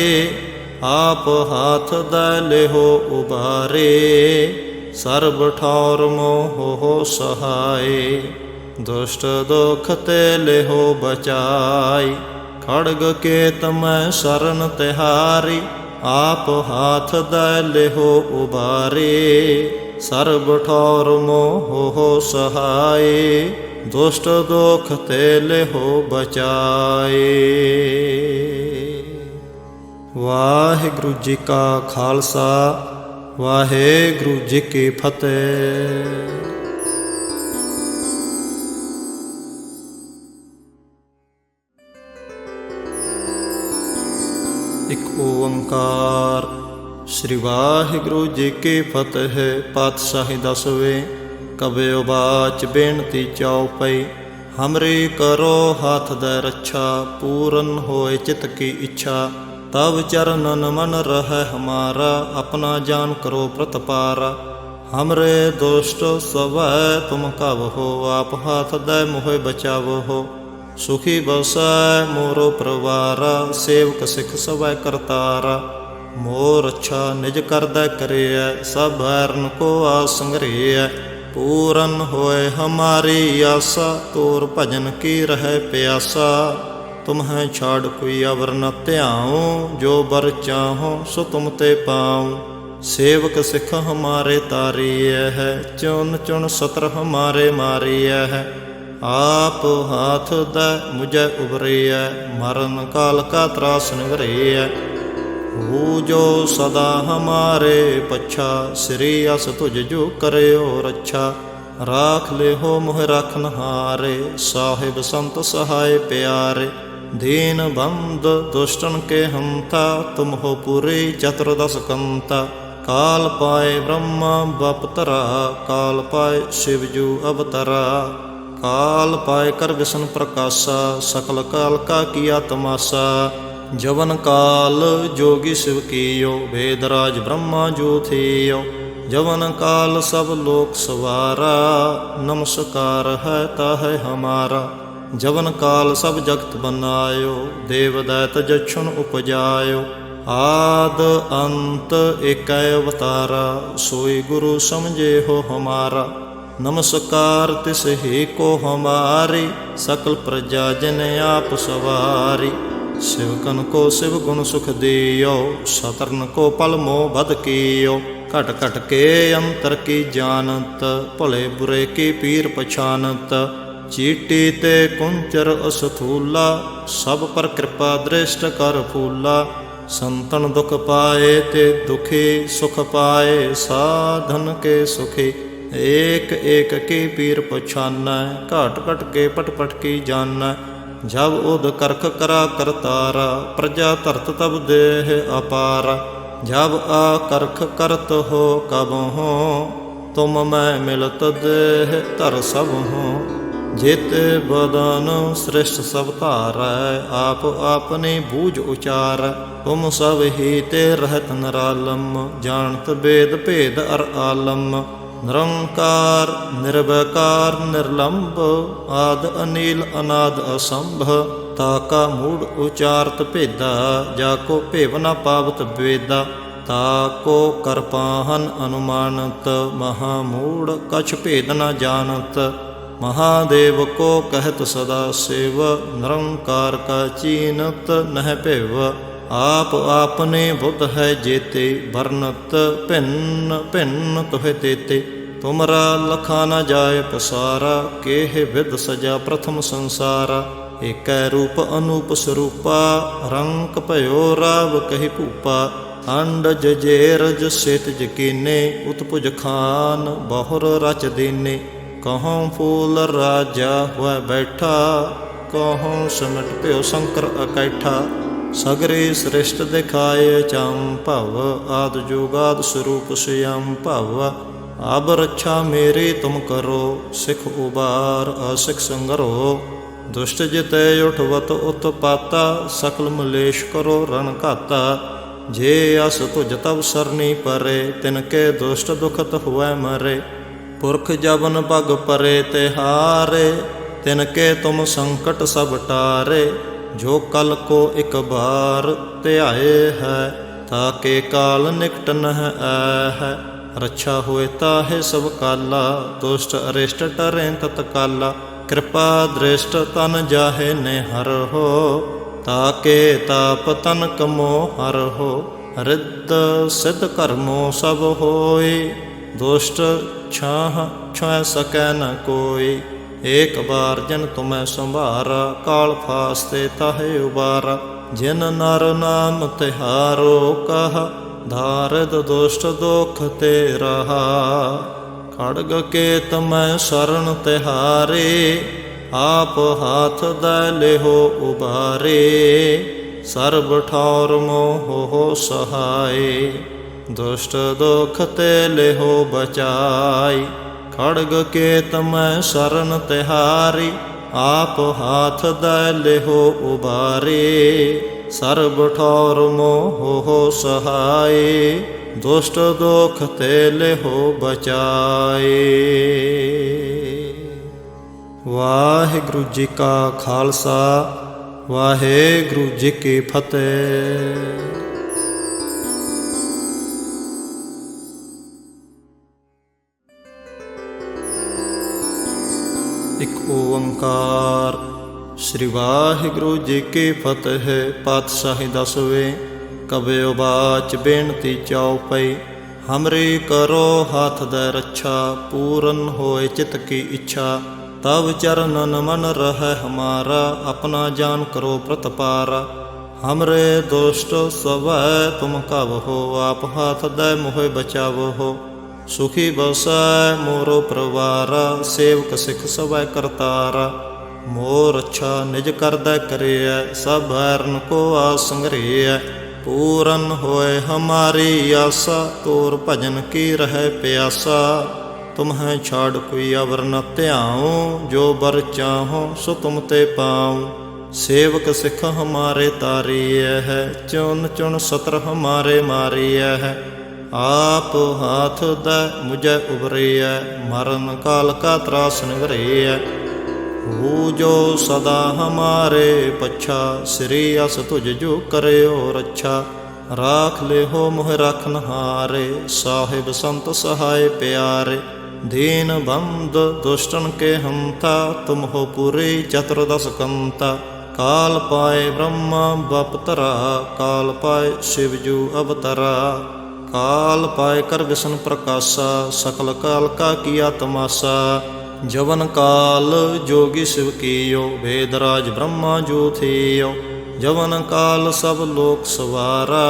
आप हाथ दे लेहो उबारे। सर्ब ठौर मोह सहाय, दुष्ट दुख ते लेहो बचाई। खड़ग के तमै शरण तिहारी, आप हाथ दे लेहो उबारे। सर्ब ठौर मोह सहाय, दुष्ट दुख ते लेहो बचाए। वाहिगुरु जी का खालसा, वाहिगुरु जी की फतेह। एक ओंकार। श्री वाहिगुरु जी की फतेह। पातशाही दसवें। कबयो बाच बेनती चौपई। हमरी करो हाथ दे रक्षा, पूरन होए चित की इच्छा। तब चरणन मन रह हमारा, अपना जान करो प्रतपारा। हमरे दुष्ट स्वै तुम कब हो, आप हाथ दे मोह बचाव हो। सुखी बसै मोरो परवारा, सेवक सिख सवै करतारा। मोर अच्छा निज करदै करिय, सब बैरन को आस संग्रिय। पूरन होए हमारी आसा, तोर भजन की रहे प्यासा। तुम्हें छाड़ कोई अवर न त्याऊँ, जो बर चाहो सो तुम ते पाऊँ। सेवक सिख हमारे तारिय है, चुन चुन सत्र हमारे मारिय है। आप हाथ दे मुझे उबरिय, मरण काल का त्रास निवरिय। हो जो सदा हमारे पच्छा, श्री अस तुझ जो करयो रच्छा। राख ले हो मोह रखनहारे, साहिब संत सहाय प्यारे। दीन बंद दुष्टन के हंता, तुम हो पूरी चतुर्दश कंता। काल पाए ब्रह्मा बपतरा, काल पाए शिवजू अवतरा। काल पाए कर विष्णु प्रकाशा, सकल काल का किया तमाशा। जवन काल जोगी शिव कियो, वेदराज ब्रह्मा जो थियो। जवन काल सब लोक सवारा, नमस्कार है ताहै हमारा। जवन काल सब जगत बनायो, देव दैत जक्षुन उपजायो। आद अंत एक अवतारा, सोई गुरु समझे हो हमारा। नमस्कार तिस ही को हमारी, सकल प्रजा जन आप सवारी। शिवकन को शिव गुण सुख दियो, शतरन को पल मोह बध कियो। घट घट के अंतर की जानत, भले बुरे की पीर पछानत। चीटी ते कुंचर असथूला, सब पर कृपा दृष्ट कर फूला। संतन दुख पाए ते दुखी, सुख पाए साधन के सुखी। एक एक की पीर पछाना, घट घट के पट पट की जाना। जब उद करख करा करतारा, प्रजा धरत तब देह अपारा। जब आ करख करत हो कब हो, तुम मैं मिलत देह धर सब हो। जित बदन श्रेष्ठ सब धारै, आप आपने बूझ उचार। तुम सब ही ते रहत निरालम, जानत वेद भेद अर आलम। निरंकार निर्वैकार निर्लंब, आद अनील अनाद असंभ। ताका मूढ़ उचारत भेदा, जाको भेव न पावत वेदा। ताको कर पाहन अनुमानत, महामूढ़ कछ भेद न जानत। महादेव को कहत सदा शिव, निरंकार का चीनत नह भेव। आप आपने बुद्ध है जेते, वर्णत भिन्न भिन्न तुहे देते। तुमरा लखा न जाय पसारा, केह विद सजा प्रथम संसारा। एक रूप अनूप स्वरूपा, रंक भयो राव कहि भूपा। अंडज जेरज सेतज कीने, उत्पुज खान बहुर रच दीने। कहूँ फूल राजा हुआ बैठा, कहूँ सिमट प्यो शंकर अकैठा। सगरे श्रेष्ठ दिखाए चंपव, आद जोगाद स्वरूप स्वयं भव। अब रक्षा मेरी तुम करो, सिख उबार असिख संगरो। दुष्ट जिते उठवत उत्पाता, सकल मलेश करो रण घाता। जे अस तुझ तब सरनी परे, तिनके दुष्ट दुखत हुए मरे। पुरख जबन पग परे तिहारे, तिनके तुम संकट सब टारे। जो कल को एक बार त्याए है, ताके काल निकट नह है। रक्षा होए ताहे सब काला, दुष्ट अरिष्ट टरें तत्काला। कृपा दृष्ट तन जाहे ने हर हो, ताके ताप तन कमो हर हो। रिद्ध सिद्ध कर्मो सब होई, दुष्ट छाह छुए सकै न कोई। एक बार जिन तुम्हें संभारा, काल फास्ते ताहे उबारा। जिन नर नाम तिहारो कहा, धारिद दुष्ट दुख ते रहा। खड़ग के तुम्हें शरण तिहारे, आप हाथ दे लेहो उबारे। सर्ब ठौर मोह सहाय, दुष्ट दुख ते लेहो बचाई। खड़ग के तमै शरण तिहारी, आप हाथ दे लेहो उबारे। सर्ब ठौर मोह सहाय, दुष्ट दुख ते लेहो बचाए। वाहिगुरु जी का खालसा, वाहिगुरु जी की फतेह। एक ओंकार। श्री वाहिगुरु जी की फतेह। पातशाही दसवें। कबयो बाच बेनती चौपई। हमरी करो हाथ दे रक्षा, पूरन होए चित की इच्छा। तब चरणन मन रह हमारा, अपना जान करो प्रतपारा। हमरे दुष्ट स्वै तुम कब हो, आप हाथ दै मोहे बचावो हो। सुखी बसै मोरो परिवारा, सेवक सिख सवै करतारा। मोर अच्छा निज करदै करियै, सब बैरन को आस संग्रहियै। पूरन होए हमारी आसा, तोर भजन की रहे प्यासा। तुम्हें छाड़ कोई अवर न त्याऊँ, जो बर चाहो सो तुम ते पाऊँ। सेवक सिख हमारे तारिय है, चुन चुन सत्र हमारे मारिय है। आप हाथ दै मुझे उबरिय, मरण काल का त्रास निवरिय। हो जो सदा हमारे पच्छा, श्री अस तुझ जो करे और अच्छा। राख ले हो मोह रखनहारे, साहिब संत सहाय प्यारे। दीन बंद दुष्टन के हंता, तुम हो पूरी चतुर्दश कंता। काल पाए ब्रह्मा बपतरा, काल पाए शिवजू अवतरा। काल पाए कर विष्णु प्रकाशा, सकल काल का किया तमाशा। जवन काल जोगी शिव कियो, वेदराज ब्रह्मा जो थियो। जवन काल सब लोक सवारा,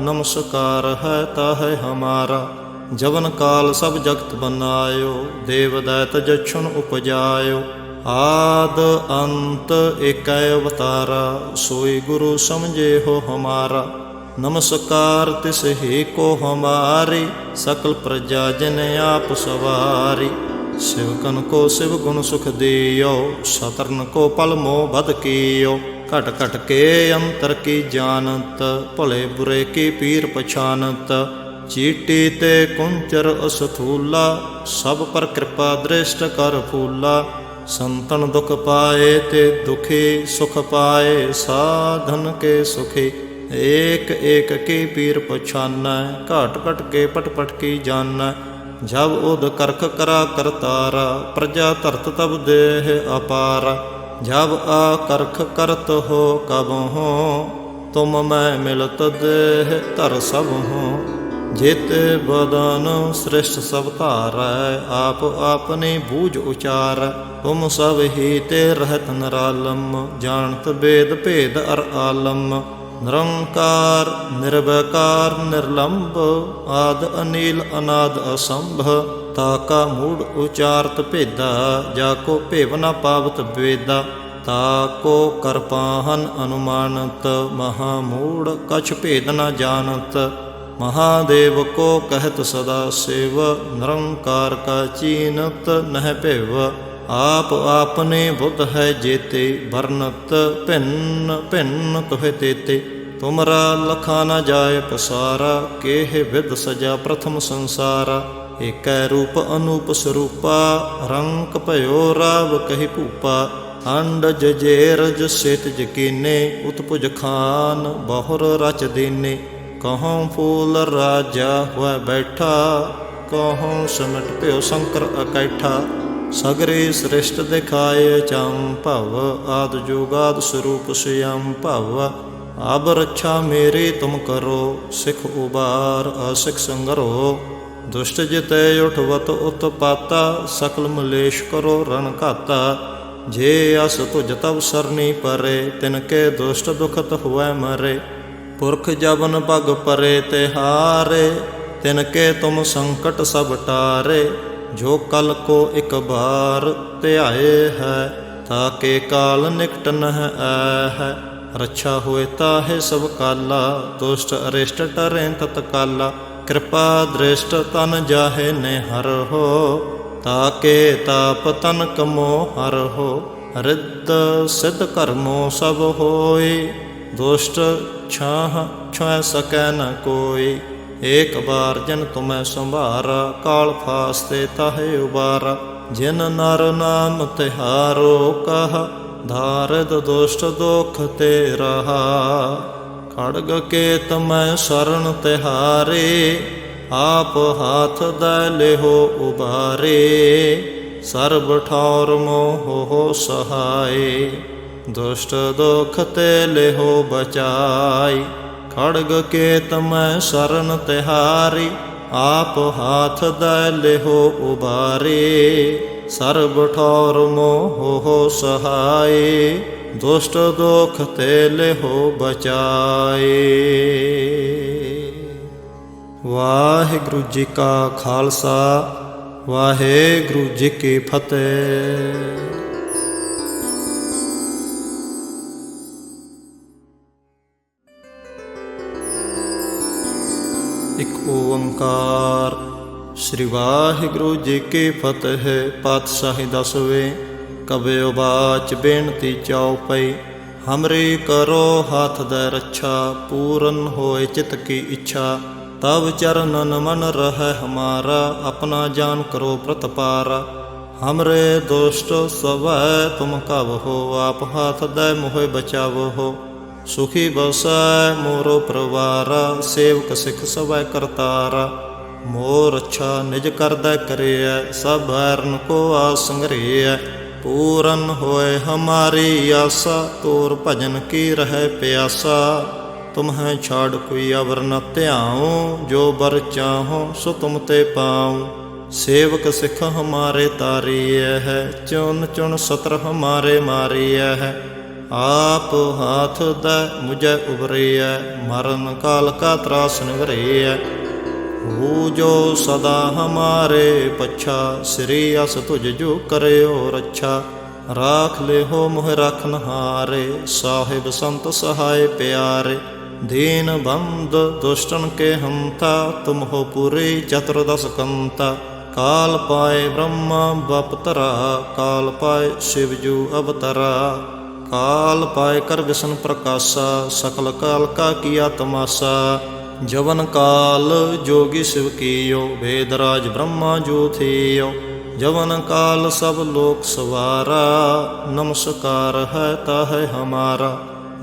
नमस्कार है ताहे हमारा। जवन काल सब जगत बनायो, देव दैत जक्षुन उपजायो। आद अंत एक अवतारा, सोई गुरु समझे हो हमारा। नमस्कार तिस ही को हमारी, सकल प्रजा जिन आप सवारी। शिवकन को शिव गुण सुख दियो, शतरन को पल मोह बद कियो। घट घट के अंतर की जानत, भले बुरे की पीर पछानत। चीटी ते कुंचर असथूला, सब पर कृपा दृष्ट कर फूला। संतन दुख पाए ते दुखी, सुख पाए साधन के सुखी। एक एक की पीर पछाना, घट घट के पट पट की जाना। जब उद करख करा करतारा, प्रजा धरत तब देह अपारा। जब आ करख करत हो कब हो, तुम मैं मिलत देह धर सब हो। जेते बदन श्रेष्ठ सब धारै, आप अपनी बूझ उचार। तुम सब ही ते रहत निरालम, जानत वेद भेद अर आलम। निरंकार निर्वैकार निर्लंब, आद अनील अनाद असंभ। ताका मूढ़ उचारत भेदा, जाको भेव न पावत वेदा। ताको कर पाहन अनुमानत, महामूढ़ कछ भेद न जानत। महादेव को कहत सदा शिव, निरंकार का चीनत नह भेव। आप आपने बुद्ध है जेते, बरनत भिन्न भिन्न तुहे तेते। तुमरा लखा न जाय पसारा, केह विद सजा प्रथम संसारा। एक रूप अनूप स्वरूपा, रंक भयो राव कहि भूपा। अंडज जेरज सेत जकीने, उत्पुज खान बहुर रच दीने। कहूँ फूल राजा हुआ बैठा, कहूँ सिमट प्यो शंकर अकैठा। सगरे श्रेष्ठ दिखाए चाम भव, आद जोगाद स्वरूप श्याम भव। अब रक्षा मेरी तुम करो, सिख उबार असिख संगरो। दुष्ट जिते उठवत उत्पाता, सकल मलेश करो रण घाता। जे अस तुझ तब सरनी परे, तिनके दुष्ट दुखत हुए मरे। पुरख जबन पग परे तिहारे, तिनके तुम संकट सब टारे। जो कल को एक बार त्याए है, ताके काल निकट नह है। रक्षा हुए ताहे सब काला, दुष्ट अरिष्ट टरें तत्काला। कृपा दृष्ट तन जाहे ने हर हो, ताके ताप तन कमो हर हो। रिद्ध सिद्ध कर्मो सब होई, दुष्ट छाह छुह सकै न कोई। एक बार जिन तुम्हें संभारा, काल फास्ते ताहे उबारा। जिन नर नाम तिहारो कहा, धारिद दुष्ट दुख ते रहा। खड़ग के तमय शरण तिहारे, आप हाथ दै लेहो उबारे। सर्ब ठौर मोह हो सहाय, दुष्ट दुख ते लेहो बचाई। खड़ग के तमय शरण तिहारी, आप हाथ दै लेहो उबारे। सर्ब ठौर मोह हो सहाय, ਦੁਸ਼ਟ ਦੋਖ ਤੇ ਲਿਹੋ ਬਚਾਏ। ਵਾਹਿਗੁਰੂ ਜੀ ਕਾ ਖਾਲਸਾ, ਵਾਹਿਗੁਰੂ ਜੀ ਕੀ ਫਤਿਹ। ਇੱਕ ਓੰਕਾਰ। ਸ੍ਰੀ ਵਾਹਿਗੁਰੂ ਜੀ ਕੀ ਫਤਿਹ। ਪਾਤਸ਼ਾਹੀ ਦਸਵੇਂ। ਕਬਿਓ ਬਾਚ ਬੇਨਤੀ ਚਉਪਈ। ਹਮਰੀ ਕਰੋ ਹਾਥ ਦੈ ਰੱਛਾ, ਪੂਰਨ ਹੋਏ ਚਿਤ ਕੀ ਇੱਛਾ। ਤਬ ਚਰਨਨ ਮਨ ਰਹਿ ਹਮਾਰਾ, ਆਪਣਾ ਜਾਨ ਕਰੋ ਪ੍ਰਤਪਾਰਾ। ਹਮਰੇ ਦੁਸ਼ਟ ਸਵੈ ਤੁਮ ਕਬਹੋ, ਆਪ ਹਾਥ ਦੈ ਮੋਹਿ ਬਚਾਵੋ। ਸੁਖੀ ਬਸੈ ਮੋਰੋ ਪਰਵਾਰਾ, ਸੇਵਕ ਸਿੱਖ ਸਵੈ ਕਰਤਾਰਾ। ਮੋਰ ਅੱਛਾ ਨਿਜ ਕਰਦਾ ਕਰਿਐ, ਸਭ ਬੈਰਨ ਕੋ ਆਸ ਸੰਗਰਿਐ। ਪੂਰਨ ਹੋਏ ਹਮਾਰੀ ਆਸਾ, ਤੋਰ ਭਜਨ ਕੀ ਰਹਿ ਪਿਆਸਾ। ਤੁਮਹਿ ਛਾੜ ਕੋਈ ਅਵਰ ਨ ਧਿਆਉ, ਜੋ ਬਰ ਚਾਹੋ ਸੋ ਤੁਮ ਤੇ ਪਾਉ। ਸੇਵਕ ਸਿੱਖ ਹਮਾਰੇ ਤਾਰੀਐ ਹੈ, ਚੁਨ ਚੁਨ ਸਤਰ ਹਮਾਰੇ ਮਾਰੀਐ ਹੈ। ਆਪ ਹਾਥ ਦੈ ਮੁਝੈ ਉਬਰਿਐ, ਮਰਨ ਕਾਲ ਕਾ ਤਰਾਸ ਨਿਵਰਿਐ। ਹੋ ਜੋ ਸਦਾ ਹਮਾਰੇ ਪੱਛਾ, ਸ੍ਰੀ ਅਸ ਤੁਝ ਜੋ ਕਰਿਓ ਰੱਛਾ। ਰਾਖ ਲਿਹੋ ਮੋਹ ਰਖਨਹਾਰੇ, ਸਾਹਿਬ ਸੰਤ ਸਹਾਇ ਪਿਆਰੇ। ਦੀਨ ਬੰਦ ਦੁਸ਼ਟਨ ਕੇ ਹੰਤਾ, ਤੁਮ ਹੋ ਪੂਰੀ ਚਤੁਰਦਸ ਕੰਤਾ। ਕਾਲ ਪਾਏ ਬ੍ਰਹਮਾ ਬਪਤਰਾ, ਕਾਲ ਪਾਏ ਸ਼ਿਵਜੂ ਅਵਤਰਾ। ਕਾਲ ਪਾਏ ਕਰ ਵਿਸ਼ਨ ਪ੍ਰਕਾਸ਼ਾ, ਸਕਲ ਕਾਲ ਕਾ ਕੀਆ ਤਮਾਸਾ। ਜਵਨ ਕਾਲ ਜੋਗੀ शिव कीयो, वेदराज ब्रह्मा जो थियो। जवन काल सब लोक सवारा, नमस्कार है ताहे हमारा।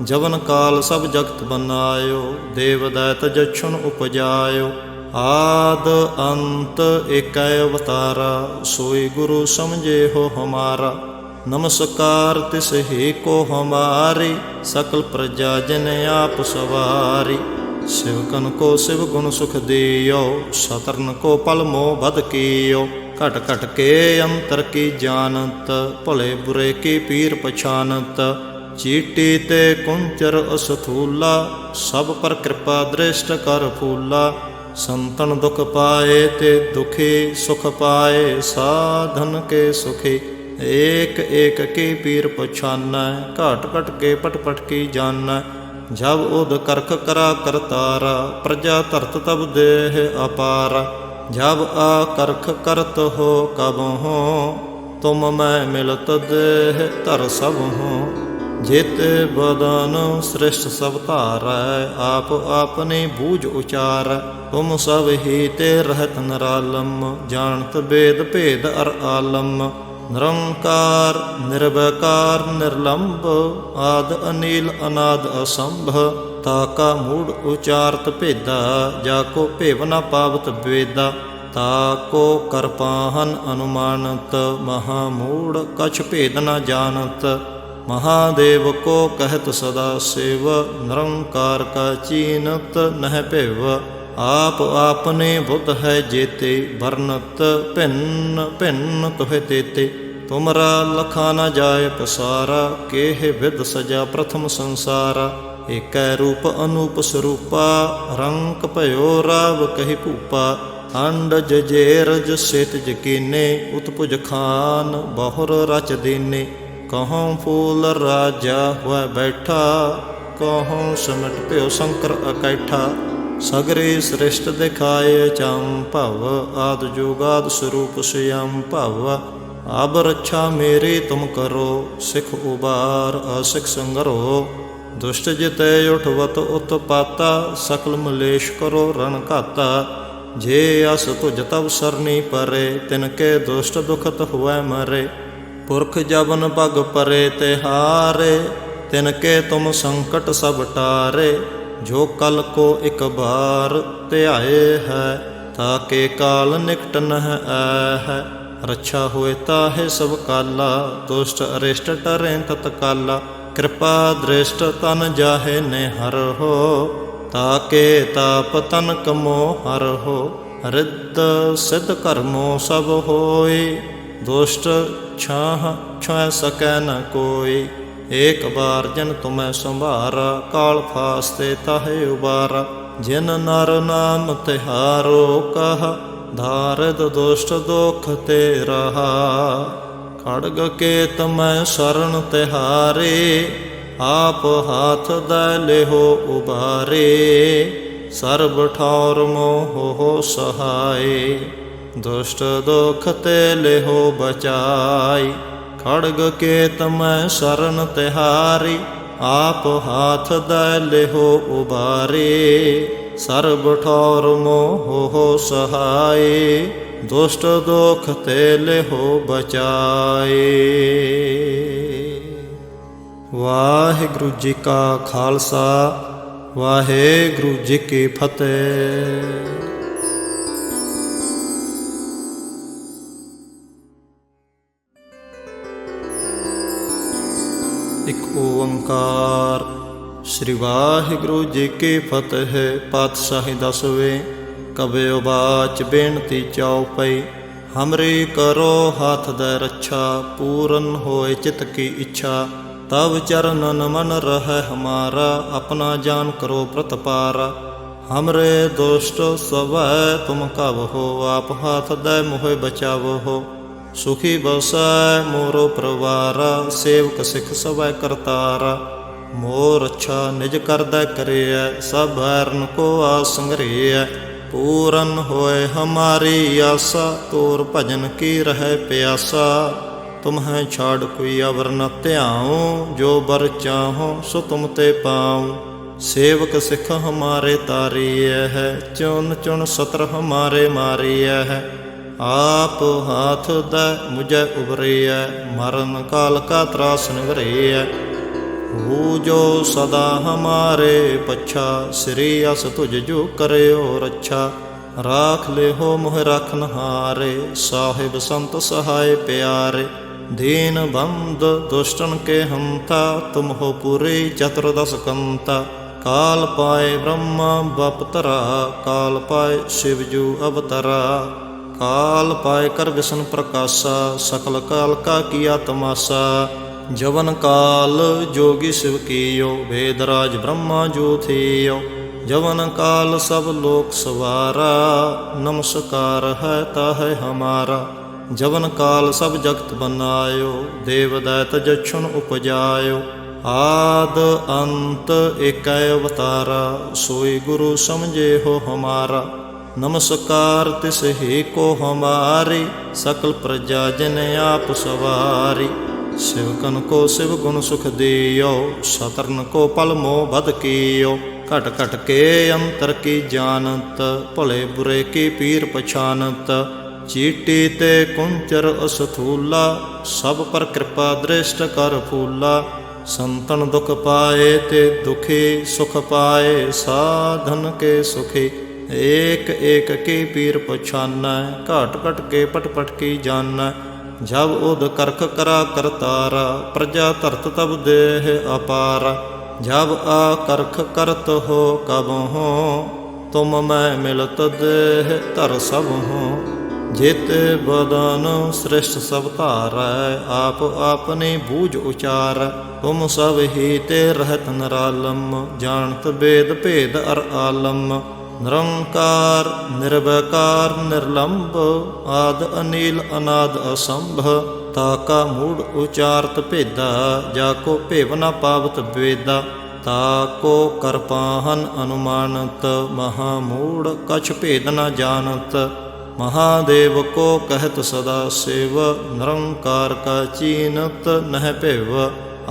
जवन काल सब जगत बनायो, देव दैत जक्षुन उपजायो। आद अंत एक अवतारा, सोई गुरु समझे हो हमारा। नमस्कार तिस ही को हमारी, सकल प्रजा जन आप सवारी। शिवकन को शिव गुण सुख दियो, सतरन को पल मोह बद कियो। घट घट के अंतर की जानत, भले बुरे की पीर पछानत। चीटी ते कुंचर असथूला, सब पर कृपा दृष्ट कर फूला। संतन दुख पाए ते दुखी, सुख पाए साधन के सुखी। एक एक की पीर पछाना, घट घट के पट पट की जाना। जब उद करख करा करतारा, प्रजा धरत तब देह अपारा। जब आ करख करत हो कब हो, तुम मैं मिलत देह धर सब हो। जेते बदन श्रेष्ठ सब धारै, आप अपनी बूझ उचार। तुम सब ही ते रहत निरालम, जानत वेद भेद अर आलम। निरंकार निर्वैकार निर्लंब, आद अनील अनाद असंभ। ताका मूढ़ उचारत भेदा, जाको भेव न पावत वेदा। ताको करपाहन अनुमानत, महामूढ़ कछ भेद न जानत। महादेव को कहत सदा शिव, निरंकार का चीनत नह भेव। आप आपने बुद्ध है जेते, बरनत भिन्न भिन्न तुहे तेते। तुमरा लखा न जाय पसारा, केह विद सजा प्रथम संसारा। एक रूप अनूप स्वरूपा, रंक भयो राव कहि भूपा। अंडज जेरज सेतज कीने, उत्पुज खान बहुर रच दीने। कहूँ फूल राजा हुआ बैठा, कहूँ सिमट प्यो शंकर अकैठा। सगरे श्रेष्ठ दिखाए चंपव, आद जुगाद स्वरूप स्वयं भव। अब रक्षा मेरी तुम करो, सिख उबार असिख संगरो। दुष्ट जिते उठवत उत्पाता, सकल मलेश करो रण घाता। जे अस तुझ तब सरनी परे, तिनके दुष्ट दुखत हुए मरे। पुरख जबन पग परे तिहारे, तिनके तुम संकट सब टारे। जो कल को एक बार ध्याए है, ताके काल निकट नह है। रक्षा होए ताहे सब काला, दुष्ट अरिष्ट टरें तत्काला। कृपा दृष्ट तन जाहे ने हर हो, ताके ताप तन कमो हर हो। रिद्ध सिद्ध कर्मो सब होई, दुष्ट छाह छुए सकै न कोई। एक बार जन तुम्हें संभारा, काल फास्ते ताहे उबारा। जिन नर नाम तिहारो कहा, धारद दुष्ट दुख ते रहा। खड़ग के तमय शरण तिहारे, आप हाथ दै लेहो उबारे। सर्ब ठौर मोह सहाय, दुष्ट दुख ते लेहो बचाई। खड़ग के तमय शरण तिहारी, आप हाथ दै लेहो उबारे। सर्ब ठौर मोह सहाय, दुष्ट दुख ते लेहो बचाए। वाहिगुरु जी का खालसा, वाहिगुरु जी की फतेह। एक ओंकार। श्री वाहिगुरु जी की फतेह। पातशाही दसवें। कबयो बाच बेनती चौपई, हमरी करो हाथ दे रक्षा। पूरन होए चित की इच्छा, तब चरणन मन रह हमारा। अपना जान करो प्रतपारा, हमरे दुष्ट स्वै तुम कब हो। आप हाथ दे मोहे बचाव हो, सुखी बसै मोरो परवारा। सेवक सिख सवै करतारा, मोर अच्छा निज करदै करियै। सब बैरन को आस संग्रहियै, पूरन होए हमारी आसा। तोर भजन की रहे प्यासा, तुम्हें छाड़ कोई अवर न त्याऊँ। जो बर चाहो सो तुम ते पाऊँ। सेवक सिख हमारे तारिय है, चुन चुन सत्र हमारे मारिय है। आप हाथ दै मुझे उबरिय, मरण काल का त्रास निवरिय। हो जो सदा हमारे पच्छा, श्री अस तुझ जो करे और अच्छा। राख ले हो मोह रखनहारे, साहिब संत सहाय प्यारे। दीन बंद दुष्टन के हंता, तुम हो पूरी चतुर्दश कंता। काल पाए ब्रह्मा बपतरा, काल पाए शिवजू अवतरा। काल पाए कर विष्णु प्रकाशा, सकल काल का किया तमाशा। जवन काल जोगी शिव कियो, वेदराज ब्रह्मा जो थियो। जवन काल सब लोक सवारा, नमस्कार है ताहे हमारा। जवन काल सब जगत बनायो, देव दैत जक्षुन उपजायो। आद अंत एक अवतारा, सोई गुरु समझे हो हमारा। नमस्कार तिस ही को हमारी, सकल प्रजा जिन आप सवारी। शिवकन को शिव गुण सुख दियो, शतरन को पल मोह बद कियो। घट घट के अंतर की जानत, भले बुरे की पीर पछानत। चीटी ते कुंचर असथूला, सब पर कृपा दृष्ट कर फूला। संतन दुख पाए ते दुखी, सुख पाए साधन के सुखी। एक एक की पीर पछाना, घट घट के पट पट की जाना। जब उद करख करा करतारा, प्रजा धरत तब देह अपारा। जब आ करख करत हो कब हो, तुम मैं मिलत देह तर सब हो। जेते बदन श्रेष्ठ सब धारै, आप आपने बूझ उचार। तुम सब ही ते रहत निरालम, जानत वेद भेद अर आलम। निरंकार निर्वैकार निर्लंब, आद अनील अनाद असंभ। ताका मूढ़ उचारत भेदा, जाको भेव न पावत वेदा। ताको कर पाहन अनुमानत, महामूढ़ कछ भेद न जानत। महादेव को कहत सदा शिव, निरंकार का चीनत नह पिव।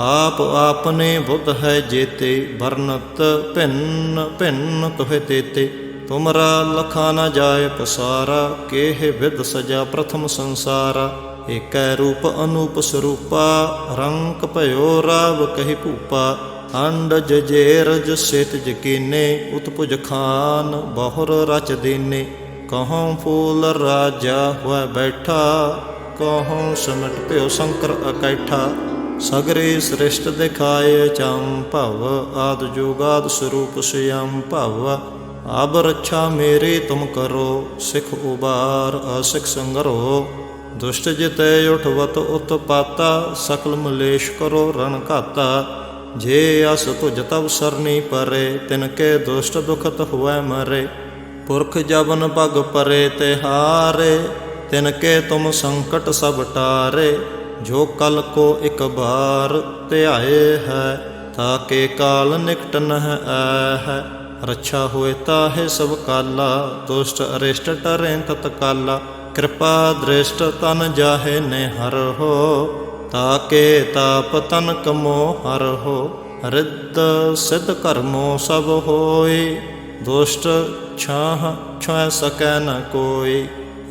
आप आपने बुद्ध है जेते, बरनत भिन्न भिन्न तुह तेते। तुमरा लखा न जाय पसारा, केह विद सजा प्रथम संसारा। एक रूप अनूप स्वरूपा, रंक भयो राव कहि भूपा। अंडज जेरज सेत जकीने, उत्पुज खान बहुर रच दीने। कहूँ फूल राजा हुआ बैठा, कहूँ सिमट प्यो शंकर अकैठा। सगरे श्रेष्ठ दिखाए चंपव, आद जुगाद स्वरूप स्वयं भव। अब रक्षा मेरी तुम करो, सिख उबार असिख संगरो। दुष्ट जिते उठवत उत्पाता, सकल मलेश करो रण घाता। जे अस तुझ तब सरनी परे, तिनके दुष्ट दुखत हुए मरे। पुरख जबन पग परे तिहारे, तिनके तुम संकट सब टारे। जो कल को एक बार ध्याए है, ताके काल निकट नह है। रक्षा होए ताहे सब काला, दुष्ट अरिष्ट टरें तत्काला। कृपा दृष्ट तन जाहे निहर हो, ताके ताप तन कमो हर हो। रिद्ध सिद्ध कर्मो सब होय, दुष्ट छाह छुए सकै न कोई।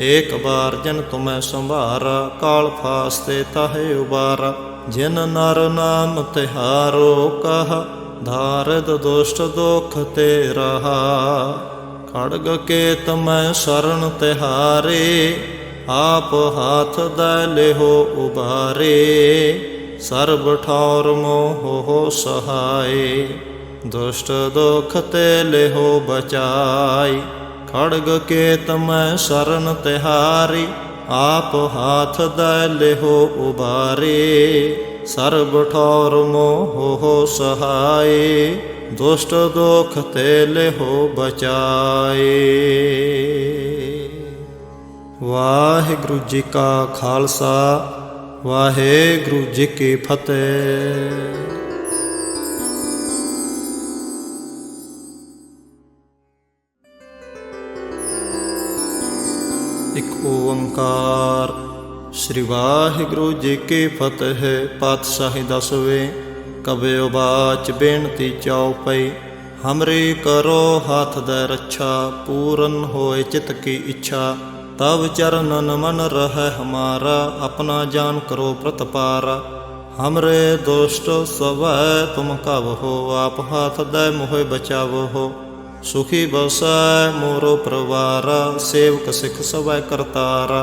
एक बार जिन तुम्हें संभारा, काल फास्ते ताहे उबारा। जिन नर नाम तिहारो कहा, धारिद दुष्ट दुख ते रहा। खड़ग के तमय शरण तिहारे, आप हाथ दै लेहो उबारे। सर्ब ठौर मोह सहाय, दुष्ट दुख ते लेहो बचाई। खड़ग के तमय शरण तिहारी, आप हाथ दै लेहो उबारे। सर्ब ठौर मोह सहाय, दुष्ट दुख ते लेहो बचाए। वाहिगुरु जी का खालसा, वाहिगुरु जी की फतेह। एक ओंकार। श्री वाहिगुरु जी की फतेह। पातशाही दसवें। कबयो बाच बेनती चौपई, हमरी करो हाथ दै रक्षा। पूरन होए चित की इच्छा, तब चरणन मन रह हमारा। अपना जान करो प्रतपारा, हमरे दुष्ट स्वै तुम कब हो। आप हाथ दै मोह बचाव हो, सुखी बसै मोरो परवारा। सेवक सिख सवै करतारा,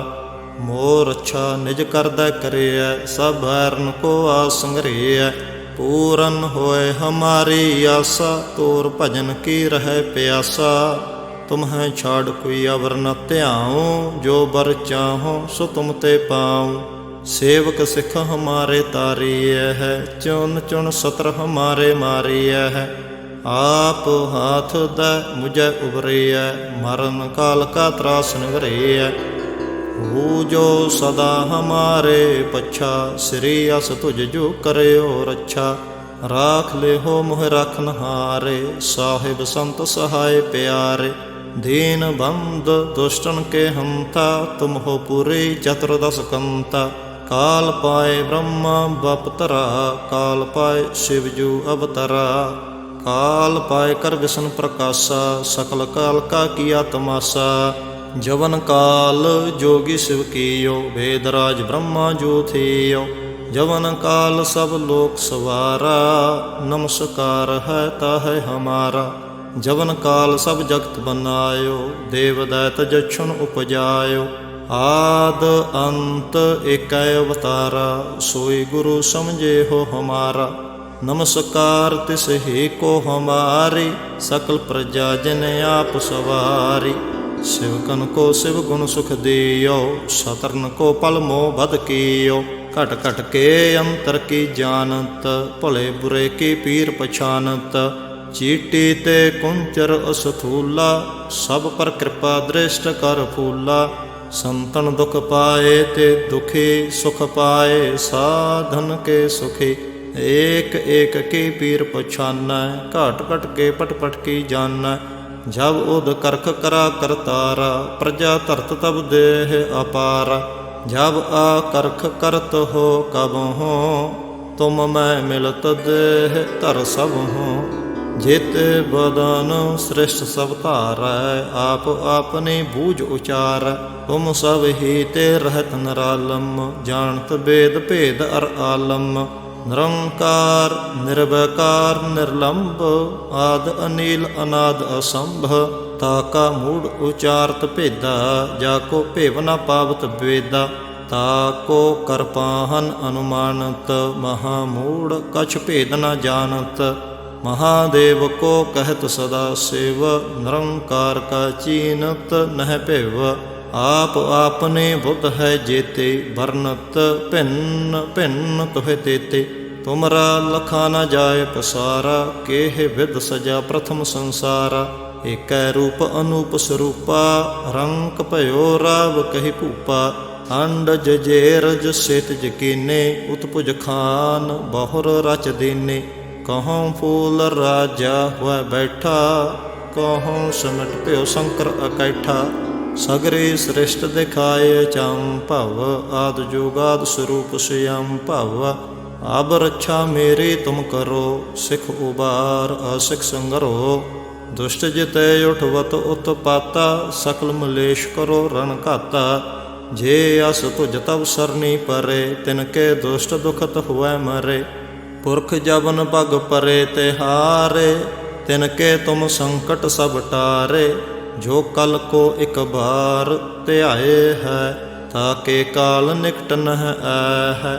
मोर अच्छा निज कर दै करिय। सब बैरन को आस संग्रिय, पूरन होए हमारी आशा। तोर भजन की रह प्यासा, तुम्हें छाड़ कोई अवर न त्याऊँ। जो बर चाहो सो तुम ते पाऊँ। सेवक सिख हमारे तारिय है, चुन चुन सत्र हमारे मारिय है। आप हाथ दै मुझे उबरिय, मरण काल का त्रास निवरिय। हो जो सदा हमारे पच्छा, श्री अस तुझ जो करयो रक्षा। राख ले हो मोह रखनहारे, साहिब संत सहाय प्यारे। दीन बंद दुष्टन के हंता, तुम हो पूरे चतुर्दश कंता। काल पाए ब्रह्मा बपतरा, काल पाए शिवजू अवतरा। काल पाए कर विष्णु प्रकाशा, सकल काल का किया तमाशा। जवन काल जोगी शिव कीयो, वेदराज ब्रह्मा जो थियो। जवन काल सब लोक सवारा, नमस्कार है ताहे हमारा। जवन काल सब जगत बनायो, देव दैत जक्षुन उपजायो। आद अंत एक अवतारा, सोई गुरु समझे हो हमारा। नमस्कार तिस ही को हमारी, सकल प्रजा जन आप सवारी। शिवकन को शिव गुण सुख दियो, शतरन को पल मोह बद कियो। घट घट के अंतर की जानत, भले बुरे की पीर पछानत। चीटी ते कुंचर असथूला, सब पर कृपा दृष्ट कर फूला। संतन दुख पाए ते दुखी, सुख पाए साधन के सुखी। एक एक की पीर पछाना, घट घट के पट पट की जाना। जब उद करख करा करतारा, प्रजा धरत तब देह अपारा। जब आ करख करत हो कब हो, तुम मैं मिलत देह धर सब हो। जित बदन श्रेष्ठ सब तारै, आप आपने बूझ उचार। तुम सब ही ते रहत निरालम, जानत वेद भेद अर आलम। निरंकार निर्वैकार निर्लंब, आद अनील अनाद असंभ। ताका मूढ़ उचारत भेदा, जाको भेव न पावत वेदा। ताको करपाहन अनुमानत, महामूढ़ कछ भेद न जानत। महादेव को कहत सदा शिव, निरंकार का चीनत नह भेव। आप आपने बुद्ध है जेते, बरनत भिन्न भिन्न तुहे तेते। तुमरा लखा न जाय पसारा, केह विद सजा प्रथम संसारा। एकै रूप अनूप स्वरूपा, रंक भयो राव कहि भूपा। अंडज जेरज सेतज कीने, उत्पुज खान बहुर रच दीने। कहूँ फूल राजा हुआ बैठा, कहूँ सिमट प्यो शंकर अकैठा। सगरे श्रेष्ठ दिखाए चंपव, आद जुगाद स्वरूप स्वयं भव। अब रक्षा मेरी तुम करो, सिख उबार असिख संगरो। दुष्ट जिते उठवत उत्पाता, सकल मलेश करो रण घाता। जे अस तुझ तब सरनी परे, तिनके दुष्ट दुखत हुए मरे। पुरख जबन पग परे तिहारे, तिनके तुम संकट सब टारे। जो कल को एक बार त्याए है, ताके काल निकट नह है।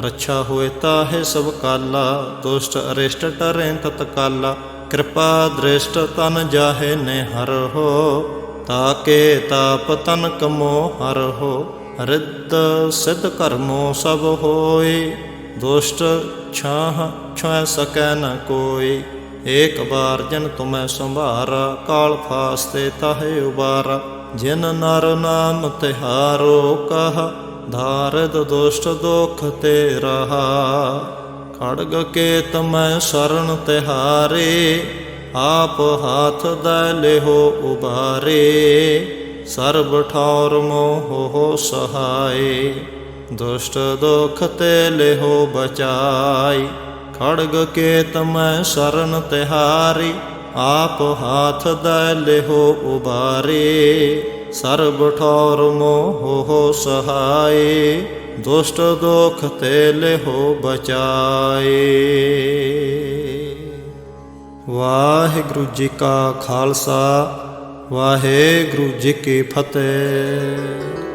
रक्षा हुए ताहे सब काला, दुष्ट अरिष्ट टरें तत्काला। कृपा दृष्ट तन जाहे निहर हो, ताके ताप तन कमो हर हो। रिद्ध सिद्ध कर्मो सब होय, दुष्ट छाह छुए सकै न कोई। एक बार जिन तुम्हें संभारा, काल फास्ते ताहे उबारा। जिन नर नाम तिहारो कहा, धारिद दुष्ट दुख ते रहा। खड़ग के तमय शरण तिहारे, आप हाथ दै लेहो उबारे। सर्ब ठौर मोह सहाय, दुष्ट दुख ते लेहो बचाई। खड़ग के तमय शरण तिहारी, आप हाथ दै लेहो उबारे। सर्ब ठौर मोह सहाय, दुष्ट दुख ते लेहो बचाए। वाहिगुरु जी का खालसा, वाहिगुरु जी की फतेह।